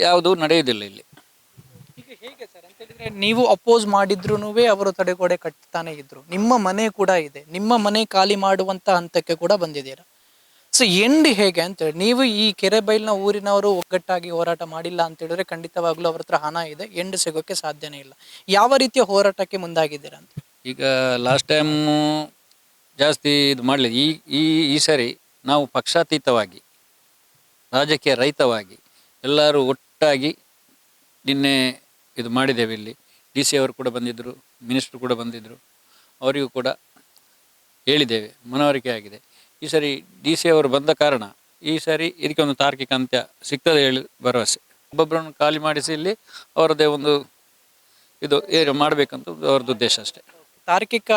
ಯಾವುದೂ ನಡೆಯುವುದಿಲ್ಲ ಇಲ್ಲಿ. ಈಗ ಹೇಗೆ ಸರ್ ಅಂತ ಹೇಳಿದ್ರೆ, ನೀವು ಅಪೋಸ್ ಮಾಡಿದ್ರು ಅವರು ತಡೆಗೋಡೆ ಕಟ್ತಾನೆ ಇದ್ರು, ನಿಮ್ಮ ಮನೆ ಕೂಡ ಇದೆ, ನಿಮ್ಮ ಮನೆ ಖಾಲಿ ಮಾಡುವಂತ ಹಂತಕ್ಕೆ ಕೂಡ ಬಂದಿದ್ದೀರಾ. ಸೊ ಎಂಡ್ ಹೇಗೆ ಅಂತೇಳಿ, ನೀವು ಈ ಕೆರೆಬೈಲ್ನ ಊರಿನವರು ಒಗ್ಗಟ್ಟಾಗಿ ಹೋರಾಟ ಮಾಡಿಲ್ಲ ಅಂತ ಹೇಳಿದ್ರೆ ಖಂಡಿತವಾಗ್ಲೂ ಅವ್ರ ಹತ್ರ ಹಣ ಇದೆ, ಎಂಡ್ ಸಿಗೋಕ್ಕೆ ಸಾಧ್ಯನೇ ಇಲ್ಲ. ಯಾವ ರೀತಿಯ ಹೋರಾಟಕ್ಕೆ ಮುಂದಾಗಿದ್ದೀರಾ ಅಂತ? ಈಗ ಲಾಸ್ಟ್ ಟೈಮು ಜಾಸ್ತಿ ಇದು ಮಾಡಲಿಲ್ಲ. ಈ ಸರಿ ನಾವು ಪಕ್ಷಾತೀತವಾಗಿ, ರಾಜಕೀಯ ರಹಿತವಾಗಿ ಎಲ್ಲರೂ ಒಟ್ಟಾಗಿ ನಿನ್ನೆ ಇದು ಮಾಡಿದ್ದೇವೆ. ಇಲ್ಲಿ DC ಅವರು ಕೂಡ ಬಂದಿದ್ದರು, ಮಿನಿಸ್ಟ್ರು ಕೂಡ ಬಂದಿದ್ದರು, ಅವರಿಗೂ ಕೂಡ ಹೇಳಿದ್ದೇವೆ, ಮನವರಿಕೆ ಆಗಿದೆ. ಈ ಸರಿ DC ಅವರು ಬಂದ ಕಾರಣ ಈ ಸರಿ ಇದಕ್ಕೆ ಒಂದು ತಾರ್ಕಿಕ ಅಂತ್ಯ ಸಿಗ್ತದೆ ಹೇಳಿ ಭರವಸೆ. ಒಬ್ಬೊಬ್ಬರನ್ನು ಖಾಲಿ ಮಾಡಿಸಿ ಇಲ್ಲಿ ಅವರದ್ದೇ ಒಂದು ಇದು ಏನು ಮಾಡಬೇಕಂತ ಅವ್ರದ್ದು ಉದ್ದೇಶ ಅಷ್ಟೇ. ತಾರ್ಕಿಕ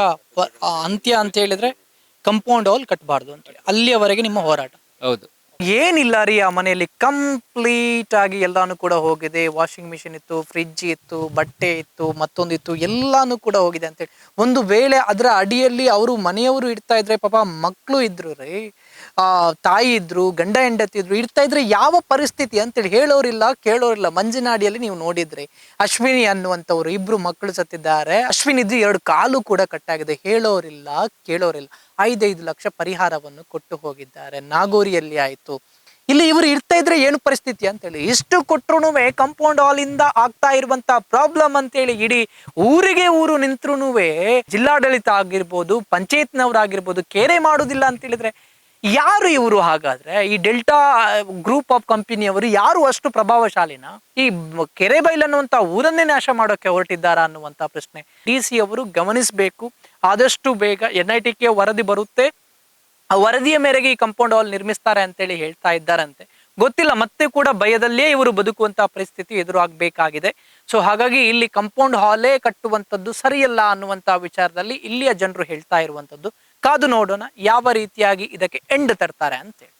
ಅಂತ್ಯ ಅಂತ ಹೇಳಿದ್ರೆ ಕಂಪೌಂಡ್ ಹಾಲ್ ಕಟ್ಟಬಾರ್ದು ಅಂತೇಳಿ ಅಲ್ಲಿಯವರೆಗೆ ನಿಮ್ಮ ಹೋರಾಟ? ಹೌದು. ಏನಿಲ್ಲ ರೀ, ಆ ಮನೆಯಲ್ಲಿ ಕಂಪ್ಲೀಟ್ ಆಗಿ ಎಲ್ಲಾನು ಕೂಡ ಹೋಗಿದೆ. ವಾಷಿಂಗ್ ಮಿಷಿನ್ ಇತ್ತು, ಫ್ರಿಡ್ಜ್ ಇತ್ತು, ಬಟ್ಟೆ ಇತ್ತು, ಮತ್ತೊಂದಿತ್ತು, ಎಲ್ಲಾನು ಕೂಡ ಹೋಗಿದೆ ಅಂತೇಳಿ. ಒಂದು ವೇಳೆ ಅದರ ಅಡಿಯಲ್ಲಿ ಅವರು ಮನೆಯವರು ಇಡ್ತಾ ಇದ್ರೆ, ಪಾಪ ಮಕ್ಕಳು ಇದ್ರು ರೀ, ತಾಯಿ ಇದ್ರು, ಗಂಡ ಹೆಂಡತಿ ಇದ್ರು, ಇಡ್ತಾ ಇದ್ರೆ ಯಾವ ಪರಿಸ್ಥಿತಿ ಅಂತೇಳಿ ಹೇಳೋರಿಲ್ಲ, ಕೇಳೋರಿಲ್ಲ. ಮಂಜನಾಡಿಯಲ್ಲಿ ನೀವು ನೋಡಿದ್ರಿ, ಅಶ್ವಿನಿ ಅನ್ನುವಂಥವ್ರು 2 ಮಕ್ಕಳು ಸತ್ತಿದ್ದಾರೆ. ಅಶ್ವಿನಿದ್ದು 2 ಕಾಲು ಕೂಡ ಕಟ್ಟಾಗಿದೆ. ಹೇಳೋರಿಲ್ಲ, ಕೇಳೋರಿಲ್ಲ. 5 ಲಕ್ಷ ಪರಿಹಾರವನ್ನು ಕೊಟ್ಟು ಹೋಗಿದ್ದಾರೆ. ನಾಗೋರಿಯಲ್ಲಿ ಆಯ್ತು. ಇಲ್ಲಿ ಇವರು ಇರ್ತಾ ಇದ್ರೆ ಏನು ಪರಿಸ್ಥಿತಿ ಅಂತೇಳಿ, ಇಷ್ಟು ಕೊಟ್ಟರು ಕಂಪೌಂಡ್ ಹಾಲ್ ಇಂದ ಆಗ್ತಾ ಇರುವಂತ ಪ್ರಾಬ್ಲಮ್ ಅಂತೇಳಿ ಇಡೀ ಊರಿಗೆ ಊರು ನಿಂತ್ರು ಜಿಲ್ಲಾಡಳಿತ ಆಗಿರ್ಬೋದು, ಪಂಚಾಯತ್ನವರಾಗಿರ್ಬೋದು ಕೇರೆ ಮಾಡುದಿಲ್ಲ ಅಂತ ಹೇಳಿದ್ರೆ ಯಾರು ಇವರು? ಹಾಗಾದ್ರೆ ಈ ಡೆಲ್ಟಾ ಗ್ರೂಪ್ ಆಫ್ ಕಂಪನಿಯವರು ಯಾರು ಅಷ್ಟು ಪ್ರಭಾವಶಾಲಿನ? ಈ ಕೆರೆಬೈಲ್ ಅನ್ನುವಂತ ಊರನ್ನೇ ನಾಶ ಮಾಡೋಕೆ ಹೊರಟಿದ್ದಾರಾ ಅನ್ನುವಂತ ಪ್ರಶ್ನೆ DC ಅವರು ಗಮನಿಸಬೇಕು. ಆದಷ್ಟು ಬೇಗ NITಗೆ ವರದಿ ಬರುತ್ತೆ, ಆ ವರದಿಯ ಮೇರೆಗೆ ಈ ಕಂಪೌಂಡ್ ಹಾಲ್ ನಿರ್ಮಿಸ್ತಾರೆ ಅಂತೇಳಿ ಹೇಳ್ತಾ ಇದ್ದಾರಂತೆ. ಗೊತ್ತಿಲ್ಲ, ಮತ್ತೆ ಕೂಡ ಭಯದಲ್ಲೇ ಇವರು ಬದುಕುವಂತ ಪರಿಸ್ಥಿತಿ ಎದುರಾಗಬೇಕಾಗಿದೆ. ಸೊ ಹಾಗಾಗಿ ಇಲ್ಲಿ ಕಂಪೌಂಡ್ ಹಾಲೇ ಕಟ್ಟುವಂಥದ್ದು ಸರಿಯಲ್ಲ ಅನ್ನುವಂತ ವಿಚಾರದಲ್ಲಿ ಇಲ್ಲಿಯ ಜನರು ಹೇಳ್ತಾ ಇರುವಂಥದ್ದು. ಕಾದು ನೋಡೋಣ ಯಾವ ರೀತಿಯಾಗಿ ಇದಕ್ಕೆ ಎಂಡ್ ತರ್ತಾರೆ ಅಂತೇಳಿ.